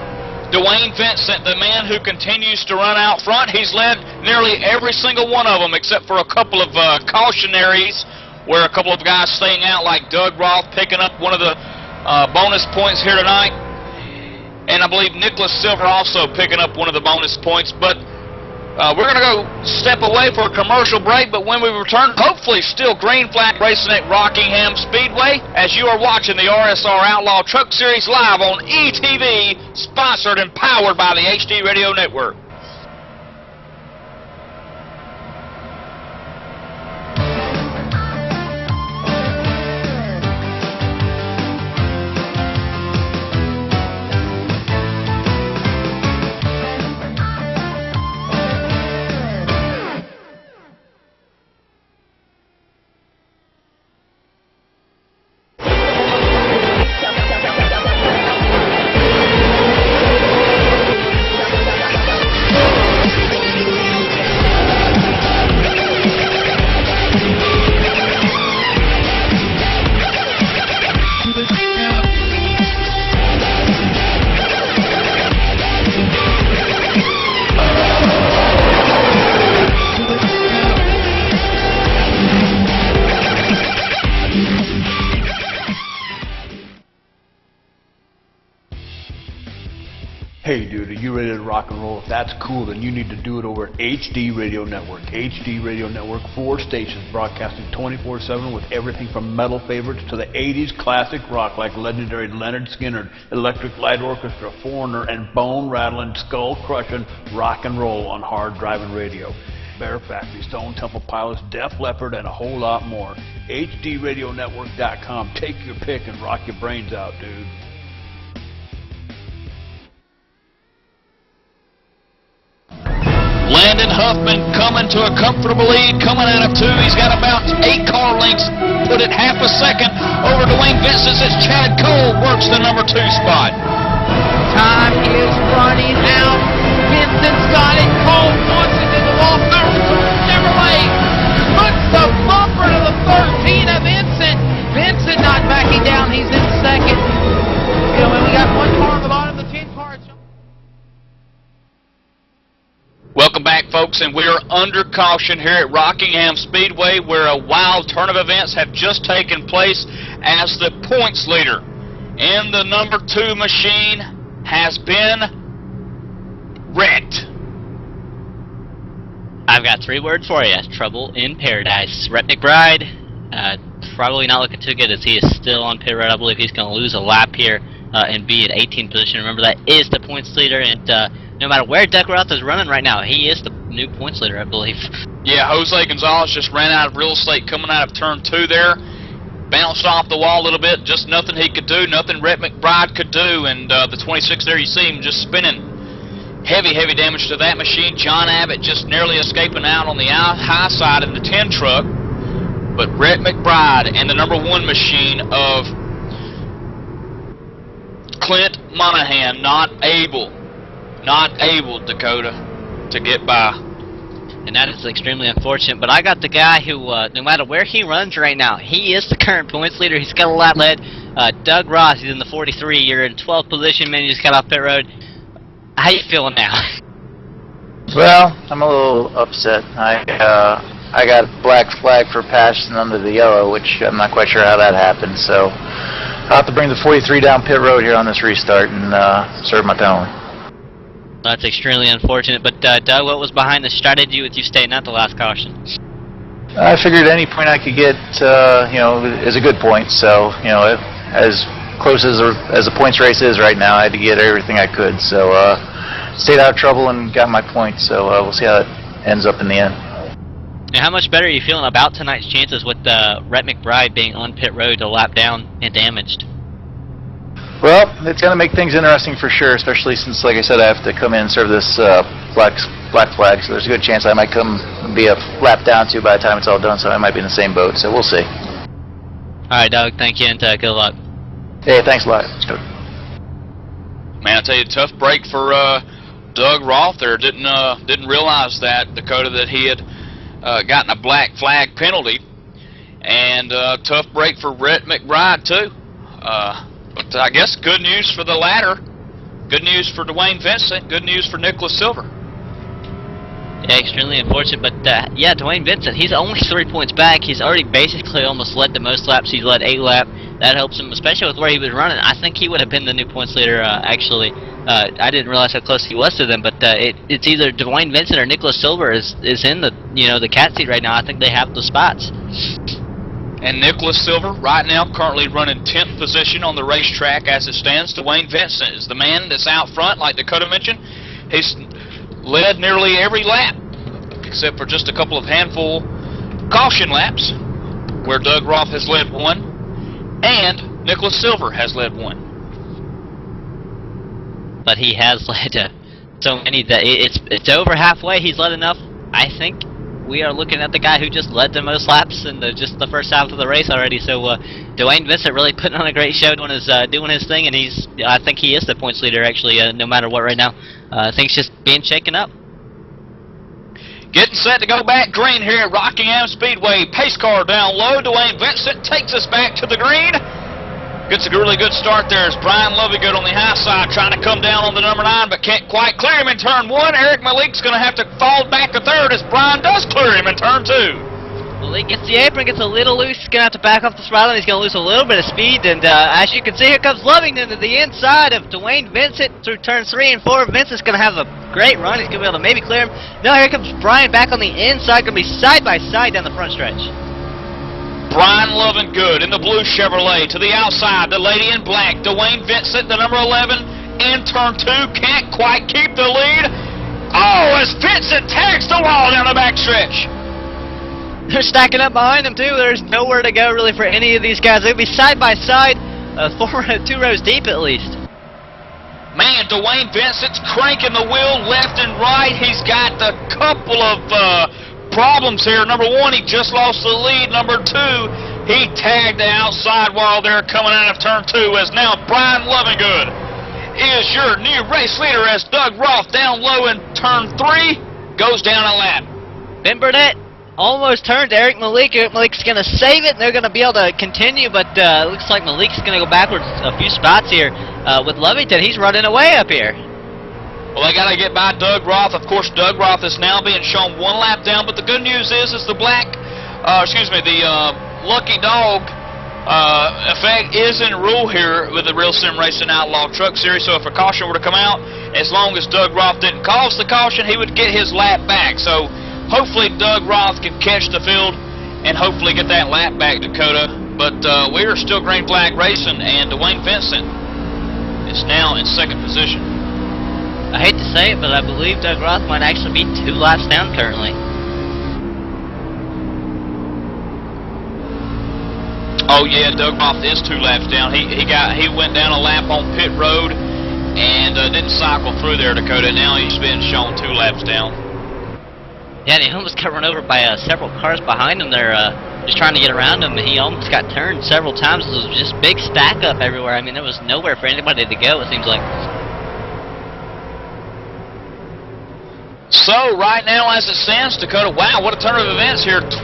Dwayne Vincent, the man who continues to run out front, he's led nearly every single one of them except for a couple of cautionaries where a couple of guys staying out, like Doug Roth picking up one of the bonus points here tonight. And I believe Nicholas Silver also picking up one of the bonus points. But we're going to go step away for a commercial break, but when we return, hopefully still green flag racing at Rockingham Speedway as you are watching the RSR Outlaw Truck Series live on ETV, sponsored and powered by the HD Radio Network. Hey dude, are you ready to rock and roll? If that's cool, then you need to do it over at HD Radio Network. HD Radio Network, 4 stations broadcasting 24/7 with everything from metal favorites to the 80s classic rock like legendary Leonard Skinner, Electric Light Orchestra, Foreigner, and bone-rattling, skull-crushing rock and roll on hard driving radio. Bear Factory, Stone Temple Pilots, Def Leppard, and a whole lot more. HDRadionetwork.com. Take your pick and rock your brains out, dude. Landon Huffman coming to a comfortable lead, coming out of 2. He's got about 8 car lengths, put it half a second over Dwayne Vincent as Chad Cole works the number 2 spot. Time is running out. Vincent's got it. Cole wants it to the wall. Chevrolet puts the bumper to the 13 of Vincent. Vincent not backing down. He's in second. You know, when we got one car on the bottom of the 10 cars. Welcome back, folks, and we are under caution here at Rockingham Speedway, where a wild turn of events have just taken place as the points leader in the number 2 machine has been wrecked. I've got 3 words for you. Trouble in paradise. Rhett McBride, probably not looking too good as he is still on pit road. I believe he's going to lose a lap here and be in 18th position. Remember, that is the points leader, and no matter where Doug Roth is running right now, he is the new points leader, I believe. Yeah, Jose Gonzalez just ran out of real estate coming out of turn 2 there. Bounced off the wall a little bit, just nothing he could do, nothing Rhett McBride could do, and the 26 there, you see him just spinning. Heavy damage to that machine. John Abbott just narrely escaping out on the high side in the 10 truck. but Rhett McBride and the number 1 machine of Clint Monahan not able, Dakota, to get by. And that is extremely unfortunate. But I got the guy who, no matter where he runs right now, he is the current points leader. He's got a lap led. Doug Ross, he's in the 43. You're in 12th position, man. You just got off pit road. How you feeling now? Well, I'm a little upset. I got a black flag for passing under the yellow, which I'm not quite sure how that happened. So I'll have to bring the 43 down pit road here on this restart and serve my penalty. That's extremely unfortunate. But Doug, what was behind the strategy with you staying at the last caution? I figured any point I could get, is a good point. So, as close as the points race is right now, I had to get everything I could. So, stayed out of trouble and got my point. So, we'll see how it ends up in the end. And how much better are you feeling about tonight's chances with Rhett McBride being on pit road a lap down and damaged? Well, it's going to make things interesting for sure, especially since, like I said, I have to come in and serve this black flag, so there's a good chance I might come and be a lap down too by the time it's all done, so I might be in the same boat, so we'll see. Alright, Doug, thank you, and good luck. Hey, thanks a lot. Let's go. Man, I tell you, tough break for Doug Roth there. Didn't realize that, Dakota, that he had gotten a black flag penalty, and tough break for Rhett McBride too. But I guess good news for the latter. Good news for Dwayne Vincent. Good news for Nicholas Silver. Yeah, extremely unfortunate. But yeah, Dwayne Vincent, he's only 3 points back. He's already basically almost led the most laps. He's led 8 laps. That helps him, especially with where he was running. I think he would have been the new points leader. Actually, I didn't realize how close he was to them. But it's either Dwayne Vincent or Nicholas Silver is in the the cat seat right now. I think they have the spots. And Nicholas Silver, right now, currently running 10th position on the racetrack as it stands. Dwayne Vincent is the man that's out front, like Dakota mentioned. He's led nearly every lap, except for just a couple of handful caution laps, where Doug Roth has led 1, and Nicholas Silver has led 1. But he has led so many that it's over halfway. He's led enough, I think. We are looking at the guy who just led the most laps in just the first half of the race already. So Dwayne Vincent really putting on a great show, doing his thing, and I think he is the points leader actually, no matter what right now. Things just being shaken up. Getting set to go back green here at Rockingham Speedway. Pace car down low. Dwayne Vincent takes us back to the green. Gets a really good start there as Brian Lovegood on the high side trying to come down on the number 9, but can't quite clear him in turn 1. Eric Malik's going to have to fall back to 3rd as Brian does clear him in turn 2. Malik gets the apron, gets a little loose. He's going to have to back off the throttle. He's going to lose a little bit of speed, and as you can see, here comes Lovington to the inside of Dwayne Vincent through turns 3 and 4. Vincent's going to have a great run. He's going to be able to maybe clear him. No, here comes Brian back on the inside. Going to be side by side down the front stretch. Brian Lovegood in the blue Chevrolet to the outside, the lady in black, Dwayne Vincent, the number 11, in turn 2, can't quite keep the lead. Oh, as Vincent tags the wall down the backstretch. They're stacking up behind him too. There's nowhere to go really for any of these guys. They'll be side by side, 2 rows deep at least. Man, Dwayne Vincent's cranking the wheel left and right. He's got a couple of problems here. Number 1, he just lost the lead. Number 2, he tagged the outside wall there coming out of turn 2 as now Brian Lovegood is your new race leader as Doug Roth down low in turn 3 goes down a lap. Ben Burnett almost turned to Eric Malik. Eric Malik's going to save it, and they're going to be able to continue, but it looks like Malik's going to go backwards a few spots here. With Lovington, he's running away up here. Well, they got to get by Doug Roth. Of course, Doug Roth is now being shown 1 lap down, but the good news is the lucky dog effect is in rule here with the Real Sim Racing Outlaw Truck Series. So if a caution were to come out, as long as Doug Roth didn't cause the caution, he would get his lap back. So hopefully Doug Roth can catch the field and hopefully get that lap back, Dakota. But we are still green flag racing, and Dwayne Vincent is now in 2nd position. I hate to say it, but I believe Doug Roth might actually be 2 laps down currently. Oh yeah, Doug Roth is 2 laps down. He went down a lap on pit road and didn't cycle through there, Dakota. Now he's been shown 2 laps down. Yeah, and he almost got run over by several cars behind him there. just trying to get around him. He almost got turned several times. It was just big stack up everywhere. I mean, there was nowhere for anybody to go, it seems like. So, right now, as it stands, Dakota, wow, what a turn of events here. 12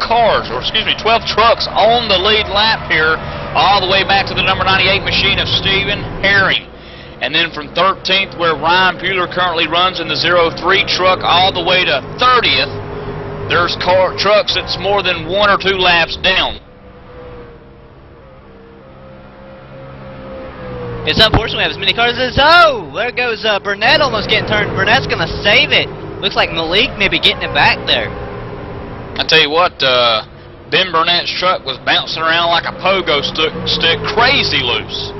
trucks on the lead lap here, all the way back to the number 98 machine of Stephen Herring. And then from 13th, where Ryan Bueller currently runs in the 03 truck, all the way to 30th, there's trucks that's more than 1 or 2 laps down. It's unfortunate we have as many cars as... Oh! There goes Burnett almost getting turned. Burnett's going to save it. Looks like Malik maybe getting it back there. I tell you what, Ben Burnett's truck was bouncing around like a pogo stick, crazy loose.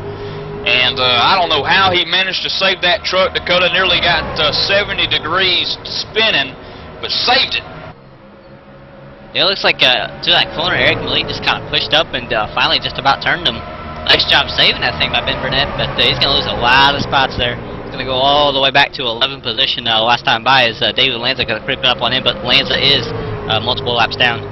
And I don't know how he managed to save that truck. Dakota nearly got 70 degrees spinning, but saved it. Yeah, it looks like to that corner, Eric Malik just kind of pushed up and finally just about turned him. Nice job saving that thing by Ben Burnett, but he's going to lose a lot of spots there. He's going to go all the way back to 11th position last time by as David Lanza got creeping up on him, but Lanza is multiple laps down.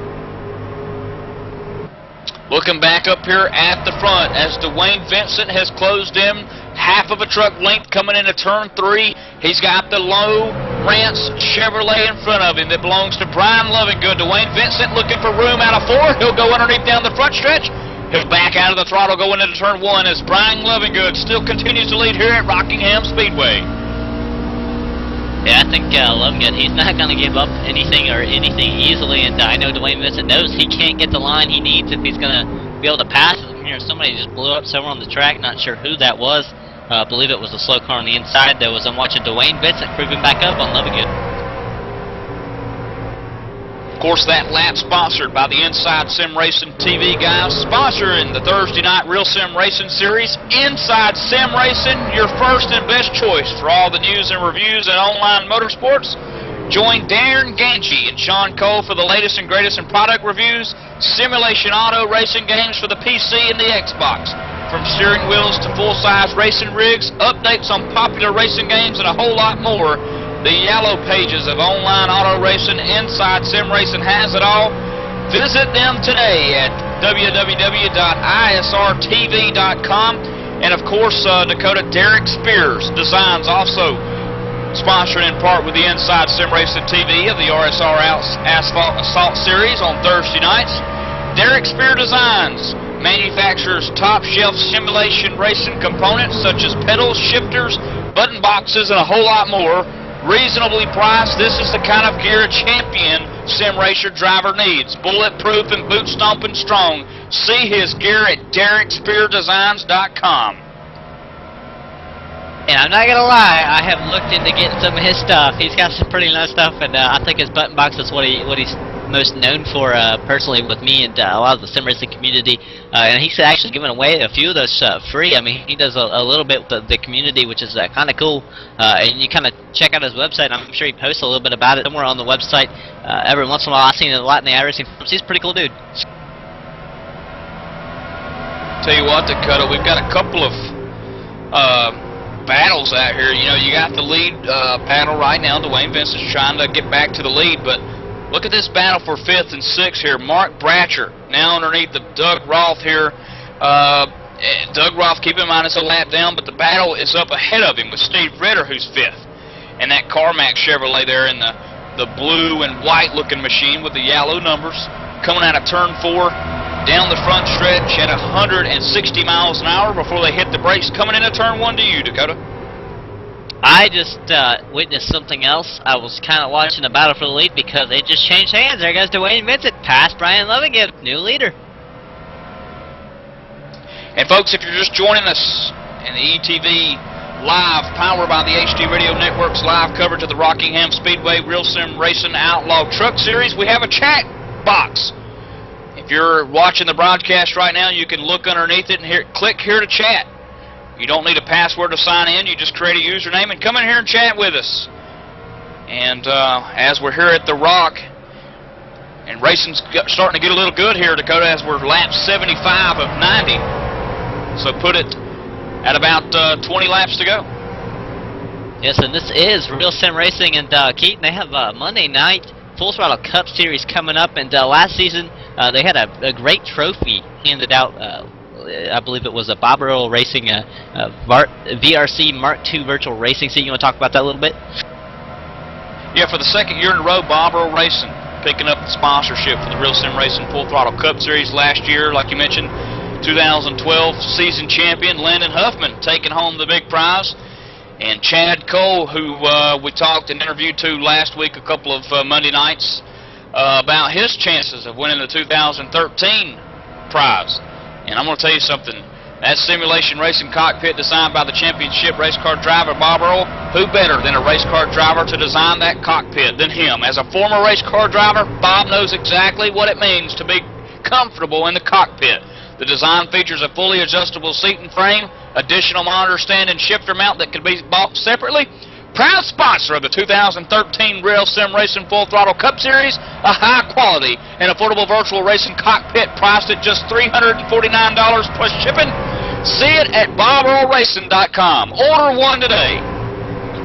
Looking back up here at the front as Dwayne Vincent has closed in half of a truck length coming into turn 3. He's got the low Rance Chevrolet in front of him that belongs to Brian Lovingood. Dwayne Vincent looking for room out of 4. He'll go underneath down the front stretch. He'll back out of the throttle going into turn 1 as Brian Lovingood still continues to lead here at Rockingham Speedway. Yeah, I think Lovingood, he's not going to give up anything easily, and I know Dwayne Vincent knows he can't get the line he needs if he's going to be able to pass. Here, somebody just blew up somewhere on the track, not sure who that was. I believe it was a slow car on the inside. There was, I'm watching Dwayne Vincent creeping back up on Lovingood. Of course, that lap sponsored by the Inside Sim Racing TV guys, sponsoring the Thursday night Real Sim Racing Series. Inside Sim Racing, your first and best choice for all the news and reviews and online motorsports. Join Darren Ganji and Sean Cole for the latest and greatest in product reviews, simulation auto racing games for the PC and the Xbox. From steering wheels to full-size racing rigs, updates on popular racing games, and a whole lot more. The yellow pages of online auto racing, Inside Sim Racing has it all. Visit them today at www.isrtv.com. And of course, Dakota, Derek Spears Designs also sponsored in part with the Inside Sim Racing TV of the RSR Asphalt Assault Series on Thursday nights. Derek Spears Designs manufactures top-shelf simulation racing components such as pedals, shifters, button boxes, and a whole lot more. Reasonably priced, this is the kind of gear a champion sim racer driver needs. Bulletproof and boot stomping strong. See his gear at DerekSpearDesigns.com. And I'm not going to lie, I have looked into getting some of his stuff. He's got some pretty nice stuff, and I think his button box is what he's most known for personally with me and a lot of the sim racing community. And he's actually giving away a few of those free. I mean, he does a little bit with the community, which is kind of cool. And you kind of check out his website. I'm sure he posts a little bit about it somewhere on the website. Every once in a while, I've seen it a lot in the iRacing forums. He's a pretty cool dude. Tell you what, Dakota, we've got a couple of battles out here. You know, you got the lead battle right now. Dwayne Vincent's trying to get back to the lead, but look at this battle for 5th and 6th here. Mark Bratcher now underneath the Doug Roth here. Doug Roth, keep in mind, it's a lap down, but the battle is up ahead of him with Steve Ritter, who's 5th. And that CarMax Chevrolet there in the blue and white looking machine with the yellow numbers coming out of turn 4. Down the front stretch at 160 miles an hour before they hit the brakes, coming into turn 1 to you, Dakota. I just witnessed something else. I was kind of watching the battle for the lead because it just changed hands. There goes Dwayne Vincent, past Brian Lovingood, new leader. And folks, if you're just joining us in the ETV Live, powered by the HD Radio Network's live coverage of the Rockingham Speedway Real Sim Racing Outlaw Truck Series, we have a chat box. If you're watching the broadcast right now, you can look underneath it and click here to chat. You don't need a password to sign in. You just create a username and come in here and chat with us. And as we're here at the Rock, and racing's starting to get a little good here, Dakota, as we're lap 75 of 90. So put it at about 20 laps to go. Yes, and this is Real Sim Racing, and Keaton, they have Monday night Full Throttle Cup Series coming up, and last season they had a great trophy handed out. I believe it was a Bob Earl Racing VRC Mark II virtual racing seat. You want to talk about that a little bit? Yeah, for the second year in a row, Bob Earl Racing picking up the sponsorship for the Real Sim Racing Full Throttle Cup Series last year. Like you mentioned, 2012 season champion Landon Huffman taking home the big prize. And Chad Cole, who we talked and interviewed to last week a couple of Monday nights about his chances of winning the 2013 prize. And I'm going to tell you something. That simulation racing cockpit designed by the championship race car driver Bob Earl, who better than a race car driver to design that cockpit than him? As a former race car driver, Bob knows exactly what it means to be comfortable in the cockpit. The design features a fully adjustable seat and frame, additional monitor stand and shifter mount that can be bought separately. Proud sponsor of the 2013 Real Sim Racing Full Throttle Cup Series, a high-quality and affordable virtual racing cockpit priced at just $349 plus shipping. See it at BobEarlRacing.com. Order one today.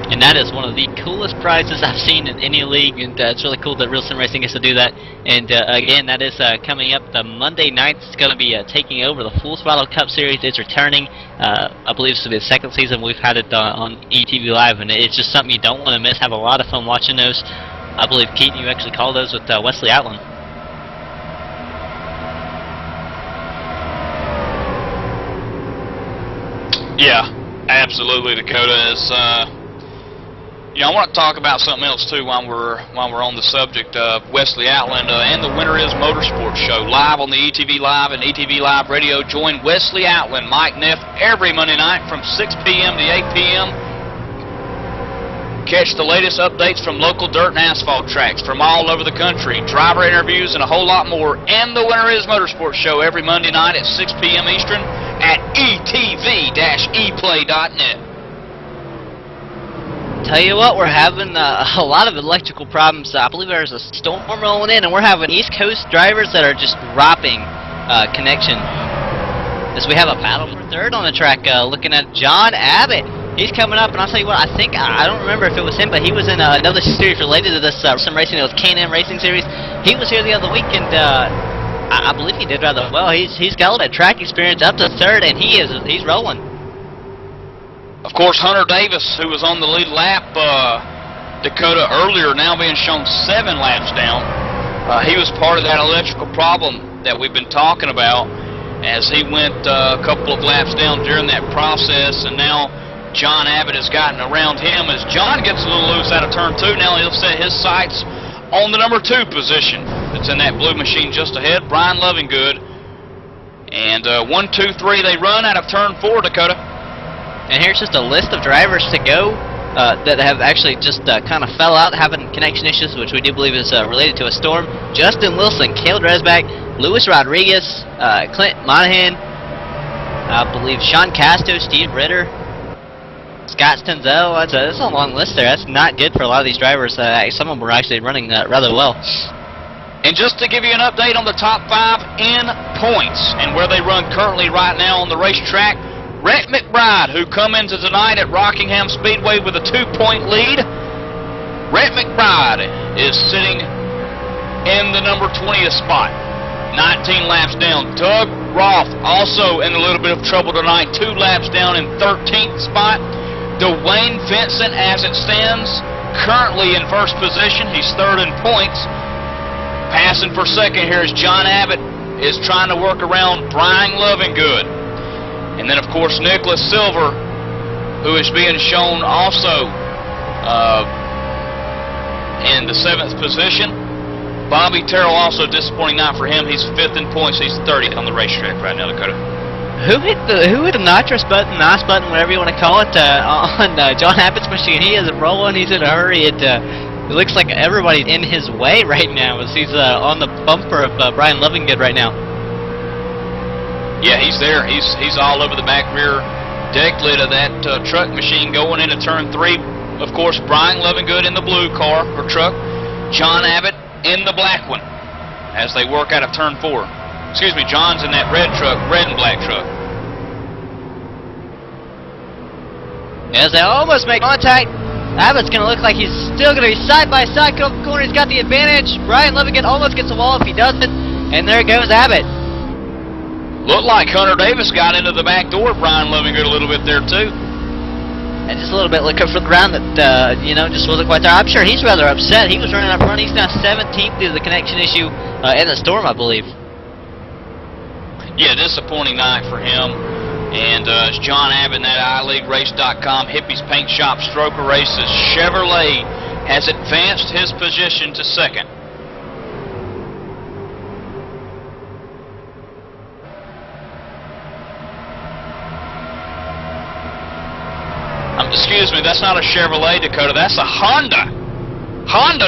And that is one of the coolest prizes I've seen in any league, and it's really cool that Real Sim Racing gets to do that. And again, that is coming up the Monday night. It's going to be taking over the Full Throttle Cup Series. It's returning. I believe this will be the second season we've had it on ETV Live, and it's just something you don't want to miss. Have a lot of fun watching those. I believe, Keaton, you actually called those with Wesley Outlaw. Yeah, absolutely, Dakota. Is I want to talk about something else too while we're on the subject of Wesley Outland and the Winter Is Motorsports show live on the ETV Live and ETV Live Radio. Join Wesley Outland, Mike Neff every Monday night from 6 p.m. to 8 p.m. Catch the latest updates from local dirt and asphalt tracks from all over the country, driver interviews, and a whole lot more. And the Winter Is Motorsports show every Monday night at 6 p.m. Eastern at etv-eplay.net. Tell you what, we're having a lot of electrical problems. I believe there's a storm rolling in, and we're having East Coast drivers that are just dropping connection. As we have a battle for third on the track, looking at John Abbott. He's coming up, and I'll tell you what, I don't remember if it was him, but he was in another series related to this some racing. It was K&M Racing Series. He was here the other week, and I believe he did rather well. He's got a lot of track experience up to third, and he's rolling. Of course, Hunter Davis, who was on the lead lap, Dakota earlier, now being shown 7 laps down. He was part of that electrical problem that we've been talking about as he went a couple of laps down during that process, and now John Abbott has gotten around him. As John gets a little loose out of turn 2, now he'll set his sights on the number 2 position. It's in that blue machine just ahead, Brian Lovingood. And 1, 2, 3, they run out of turn 4, Dakota. And here's just a list of drivers to go that have actually just kind of fell out, having connection issues, which we do believe is related to a storm. Justin Wilson, Cale Dresbach, Luis Rodriguez, Clint Monahan, I believe Sean Casto, Steve Ritter, Scott Stenzel. That's a long list there. That's not good for a lot of these drivers. Some of them were actually running rather well. And just to give you an update on the top 5 in points and where they run currently right now on the racetrack, Rhett McBride, who come into tonight at Rockingham Speedway with a 2-point lead. Rhett McBride is sitting in the number 20th spot, 19 laps down. Doug Roth also in a little bit of trouble tonight, 2 laps down in 13th spot. Dwayne Vincent, as it stands, currently in first position. He's 3rd in points. Passing for second here is John Abbott, is trying to work around Brian Lovingood. And then, of course, Nicholas Silver, who is being shown also in the 7th position. Bobby Terrell, also disappointing night for him. He's 5th in points. He's 30th on the racetrack right now, Dakota. Who hit the nitrous button, NOS button, whatever you want to call it, on John Abbott's machine? He isn't rolling. He's in a hurry. It looks like everybody's in his way right now as he's on the bumper of Brian Lovingood right now. Yeah, he's there. He's all over the back rear deck lid of that truck machine going into turn 3. Of course, Brian Lovingood in the blue car or truck. John Abbott in the black one as they work out of turn 4. Excuse me, John's in that red truck, red and black truck. As they almost make contact, Abbott's going to look like he's still going to be side by side. Come up the corner, he's got the advantage. Brian Lovingood almost gets the wall if he doesn't. And there goes Abbott. Looked like Hunter Davis got into the back door of Brian Lovingood a little bit there, too. And just a little bit looking for the ground that, just wasn't quite there. I'm sure he's rather upset. He was running up front. He's now 17th due to the connection issue in the storm, I believe. Yeah, disappointing night for him. And it's John Abbott at iLeagueRace.com, Hippie's Paint Shop Stroker Races. Chevrolet has advanced his position to second. Excuse me, that's not a Chevrolet, Dakota. That's a Honda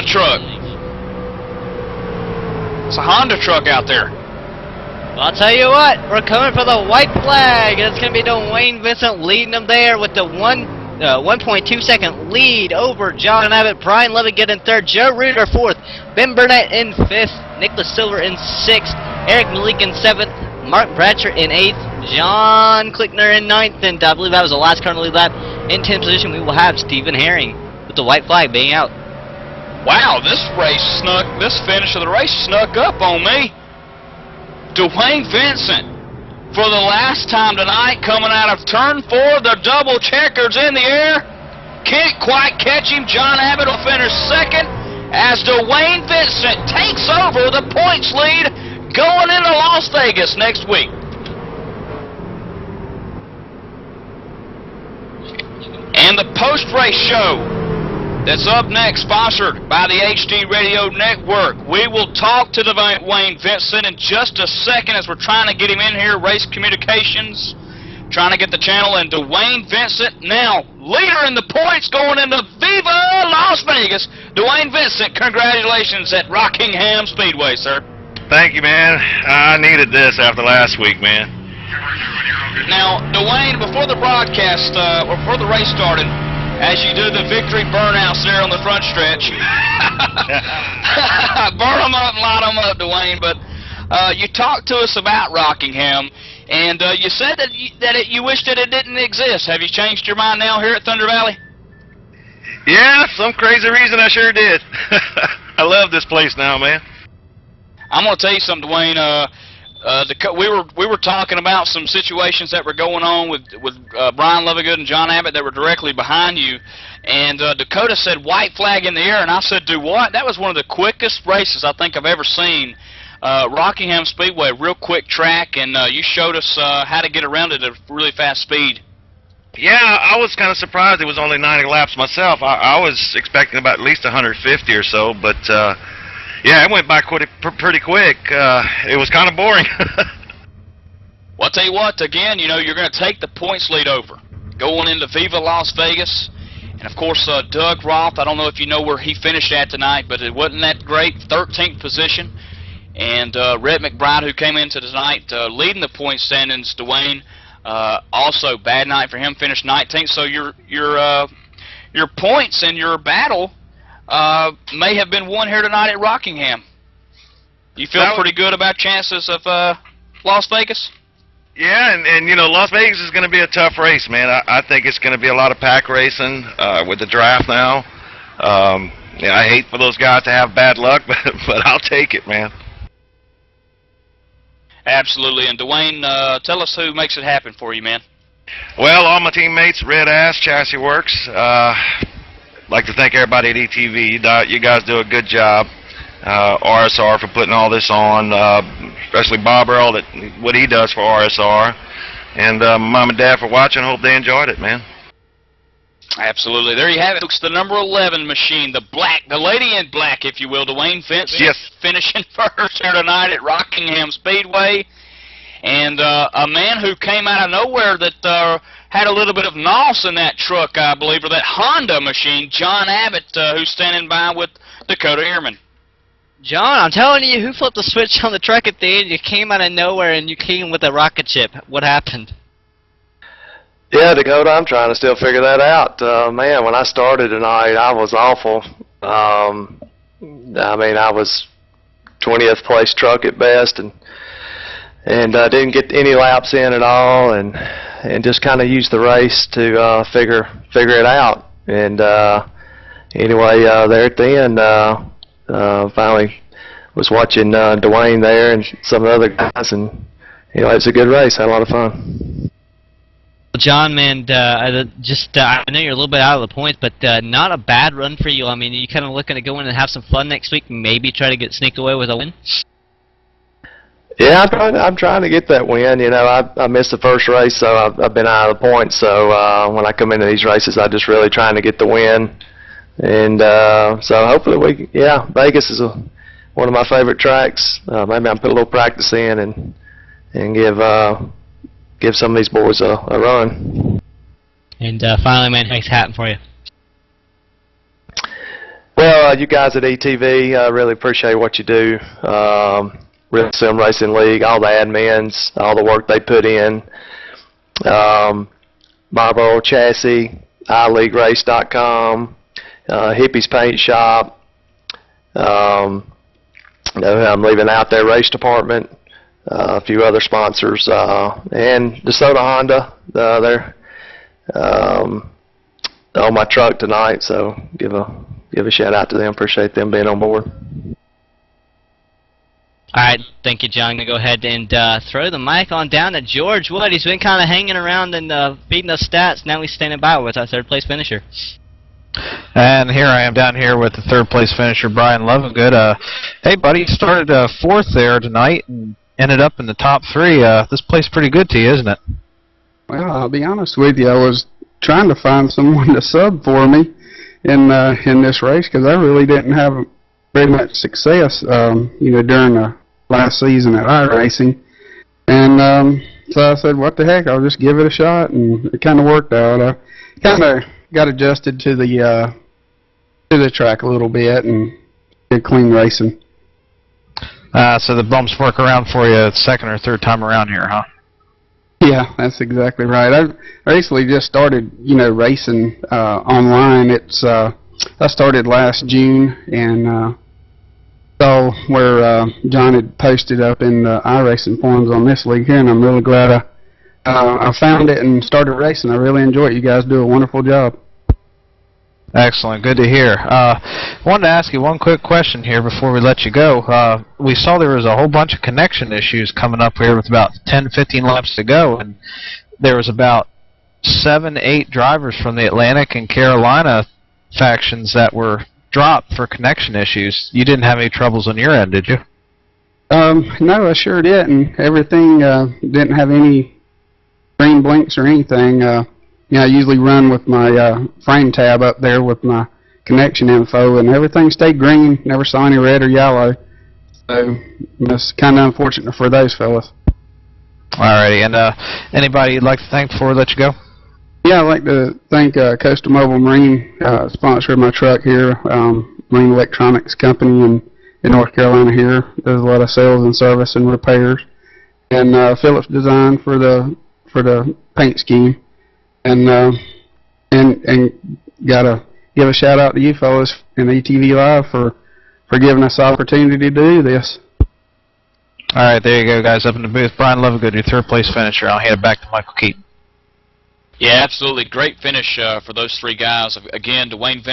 truck. It's a Honda truck out there. Well, I'll tell you what, we're coming for the white flag. It's going to be Dwayne Vincent leading them there with the 1.2 second lead over John Abbott. Brian Lovingood in third, Joe Reuter fourth, Ben Burnett in fifth, Nicholas Silver in sixth, Eric Malik in seventh, Mark Bratcher in eighth, John Klickner in ninth, and I believe that was the last current lead lap. In 10th position, we will have Stephen Herring with the white flag being out. Wow, this finish of the race snuck up on me. Dwayne Vincent, for the last time tonight, coming out of turn 4, the double checkers in the air. Can't quite catch him. John Abbott will finish second as Dwayne Vincent takes over the points lead going into Las Vegas next week. And the post-race show that's up next, sponsored by the HD Radio Network. We will talk to Dwayne Vincent in just a second as we're trying to get him in here, Race Communications, trying to get the channel. And Dwayne Vincent now leader in the points going into Viva Las Vegas. Dwayne Vincent, congratulations at Rockingham Speedway, sir. Thank you, man. I needed this after last week, man. Now, Dwayne, before the broadcast, or before the race started, as you do the victory burnouts there on the front stretch, burn them up and light them up, Dwayne, but you talked to us about Rockingham, and you said that you wished that it didn't exist. Have you changed your mind now here at Thunder Valley? Yeah, some crazy reason I sure did. I love this place now, man. I'm going to tell you something, Dwayne. We were talking about some situations that were going on with Brian Lovingood and John Abbott that were directly behind you, and Dakota said white flag in the air, and I said do what? That was one of the quickest races I think I've ever seen. Rockingham Speedway, real quick track, and you showed us how to get around it at a really fast speed. Yeah, I was kind of surprised it was only 90 laps myself. I was expecting about at least 150 or so, but yeah, it went by pretty quick. It was kind of boring. Well, I'll tell you what, again, you're going to take the points lead over, going into Viva Las Vegas. And, of course, Doug Roth, I don't know if you know where he finished at tonight, but it wasn't that great, 13th position. And Red McBride, who came into tonight leading the point standings, Dwayne, also bad night for him, finished 19th. So your points and your battle may have been won here tonight at Rockingham. You feel pretty good about chances of Las Vegas? Yeah, and Las Vegas is going to be a tough race, man. I think it's going to be a lot of pack racing with the draft now. I hate for those guys to have bad luck, but I'll take it, man. Absolutely. And Dwayne, tell us who makes it happen for you, man. Well, all my teammates, Red Ass, Chassis Works. Like to thank everybody at ETV. You guys do a good job. RSR for putting all this on, especially Bob Earl, what he does for RSR, and Mom and Dad for watching. Hope they enjoyed it, man. Absolutely. There you have it. It's the number 11 machine, the lady in black, if you will, Dwayne Vincent. Yes. Finishing first here tonight at Rockingham Speedway, and a man who came out of nowhere that had a little bit of nos in that truck, I believe, or that Honda machine, John Abbott, who's standing by with Dakota Ehrman. John, I'm telling you, who flipped the switch on the truck at the end? You came out of nowhere and you came with a rocket ship. What happened? Yeah, Dakota, I'm trying to still figure that out. Man, when I started tonight, I was awful. I mean, I was 20th place truck at best, and didn't get any laps in at all, and just kind of used the race to figure it out. And anyway, there at the end, finally was watching Dwayne there and some of the other guys, and it was a good race. Had a lot of fun. John, man, I know you're a little bit out of the points, but not a bad run for you. I mean, you kind of looking to go in and have some fun next week, maybe try to sneak away with a win? Yeah, I'm trying to get that win. I missed the first race, so I've been out of the points. So when I come into these races, I'm just really trying to get the win. And so hopefully Vegas is one of my favorite tracks. Maybe I'll put a little practice in and give some of these boys a run. And finally, man, thanks happen for you. Well, you guys at ETV, I really appreciate what you do. Real Sim Racing League, all the admins, all the work they put in. Marlboro Chassis, iLeagueRace.com, Hippie's Paint Shop. I'm leaving out their race department. A few other sponsors, and DeSoto Honda. They're on my truck tonight, so give a shout out to them. Appreciate them being on board. All right, thank you, John. I'm going to go ahead and throw the mic on down to George Wood. He's been kind of hanging around and feeding us stats. Now he's standing by with our third-place finisher. And here I am down here with the third-place finisher, Brian Lovingood. Hey, buddy, you started fourth there tonight and ended up in the top three. This plays pretty good to you, isn't it? Well, I'll be honest with you. I was trying to find someone to sub for me in this race because I really didn't have very much success, during the last season at iRacing. And so I said, what the heck, I'll just give it a shot, and it kind of worked out. I kind of got adjusted to the track a little bit and did clean racing. So the bumps work around for you second or third time around here, huh? Yeah, that's exactly right. I recently just started, racing online. I started last June, and saw where John had posted up in the iRacing forums on this league here, and I'm really glad I found it and started racing. I really enjoy it. You guys do a wonderful job. Excellent. Good to hear. Wanted to ask you one quick question here before we let you go. We saw there was a whole bunch of connection issues coming up here with about 10-15 laps to go, and there was about 7-8 drivers from the Atlantic and Carolina factions that were dropped for connection issues. You didn't have any troubles on your end, did you? No, I sure didn't. Everything didn't have any green blinks or anything. I usually run with my frame tab up there with my connection info, and everything stayed green. Never saw any red or yellow. So it's kind of unfortunate for those fellas. Alrighty, and anybody you'd like to thank before we let you go? Yeah, I'd like to thank Coastal Mobile Marine, sponsor of my truck here, Marine Electronics Company in North Carolina here. Does a lot of sales and service and repairs. And Phillips Design for the paint scheme. And gotta give a shout out to you fellas in ETV Live for giving us the opportunity to do this. Alright, there you go, guys, up in the booth. Brian Lovingood, your third place finisher. I'll hand it back to Michael Keaton. Yeah, absolutely. Great finish for those three guys. Again, Dwayne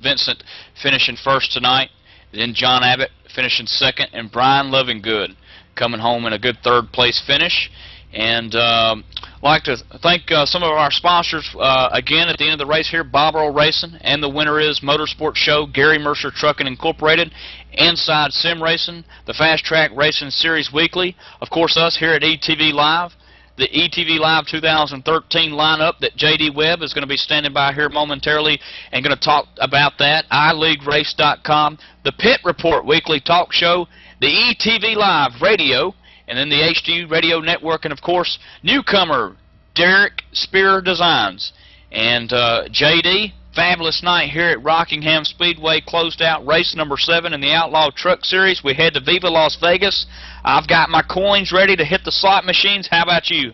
Vincent finishing first tonight, then John Abbott finishing second, and Brian Lovingood coming home in a good third place finish. And I'd like to thank some of our sponsors again at the end of the race here, Bob Earl Racing, and the winner is Motorsports Show, Gary Mercer Trucking Incorporated, Inside Sim Racing, the Fast Track Racing Series Weekly, of course us here at ETV Live, the ETV Live 2013 lineup that J.D. Webb is going to be standing by here momentarily and going to talk about that, iLeagueRace.com, the Pit Report Weekly Talk Show, the ETV Live Radio, and then the HD Radio Network, and of course, newcomer Derek Spear Designs. And J.D., fabulous night here at Rockingham Speedway, closed out race number 7 in the Outlaw Truck Series. We head to Viva Las Vegas. I've got my coins ready to hit the slot machines. How about you?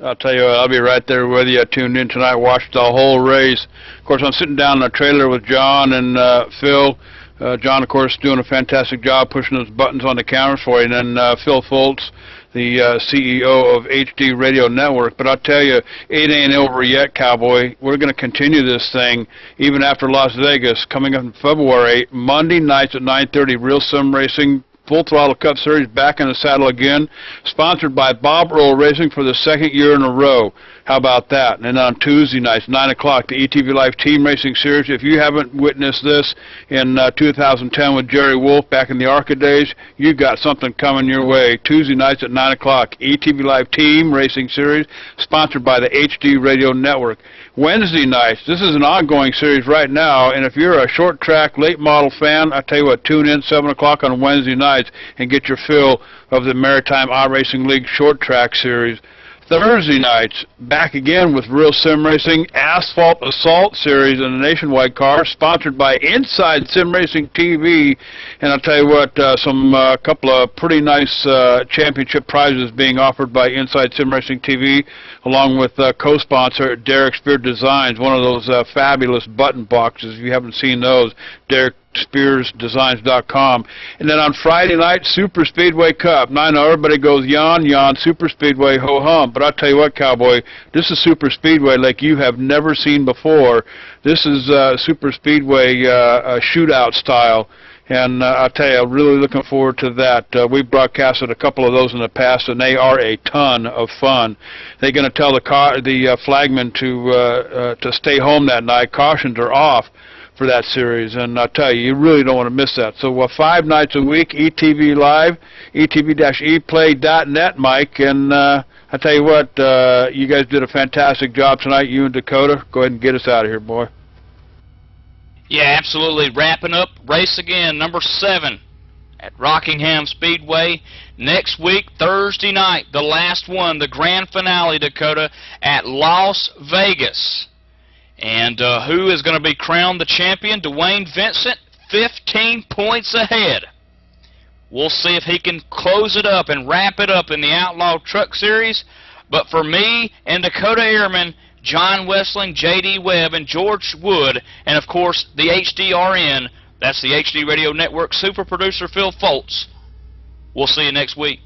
I'll tell you what, I'll be right there with you. I tuned in tonight, watched the whole race. Of course, I'm sitting down in a trailer with John and Phil. John, of course, doing a fantastic job pushing those buttons on the cameras for you. And then Phil Foltz, the CEO of HD Radio Network. But I'll tell you, it ain't over yet, Cowboy. We're going to continue this thing even after Las Vegas, coming up in February, Monday nights at 9:30, Real Sim Racing Full Throttle Cup Series back in the saddle again, sponsored by Bob Earl Racing for the second year in a row. How about that? And then on Tuesday nights, 9 o'clock, the ETV Life Team Racing Series. If you haven't witnessed this in 2010 with Jerry Wolf back in the ARCA days, you got something coming your way. Tuesday nights at 9 o'clock, ETV Life Team Racing Series, sponsored by the HD Radio Network. Wednesday nights, this is an ongoing series right now, and if you're a short track, late model fan, I tell you what, tune in 7 o'clock on Wednesday nights and get your fill of the Maritime iRacing League Short Track Series. Thursday nights, back again with Real Sim Racing Asphalt Assault Series in the Nationwide car, sponsored by Inside Sim Racing TV. And I'll tell you what, a couple of pretty nice championship prizes being offered by Inside Sim Racing TV, along with co-sponsor Derek Spear Designs, one of those fabulous button boxes. If you haven't seen those, DerekSpearsDesigns.com. And then on Friday night, Super Speedway Cup. Now I know everybody goes yon, Super Speedway, ho-hum. But I'll tell you what, Cowboy, this is Super Speedway like you have never seen before. This is Super Speedway shootout style. And I'll tell you, I'm really looking forward to that. We've broadcasted a couple of those in the past, and they are a ton of fun. They're going to tell the flagman to stay home that night. Cautions are off for that series, and I'll tell you really don't want to miss that. So 5 nights a week, ETV Live, etv-eplay.net, Mike, and I tell you what, you guys did a fantastic job tonight, you and Dakota. Go ahead and get us out of here, boy. Yeah, absolutely. Wrapping up race again, number 7 at Rockingham Speedway. Next week, Thursday night, the last one, the grand finale, Dakota, at Las Vegas. And who is going to be crowned the champion? Dwayne Vincent, 15 points ahead. We'll see if he can close it up and wrap it up in the Outlaw Truck Series. But for me and Dakota Airman, John Wessling, J.D. Webb, and George Wood, and of course the HDRN, that's the HD Radio Network super producer Phil Foltz. We'll see you next week.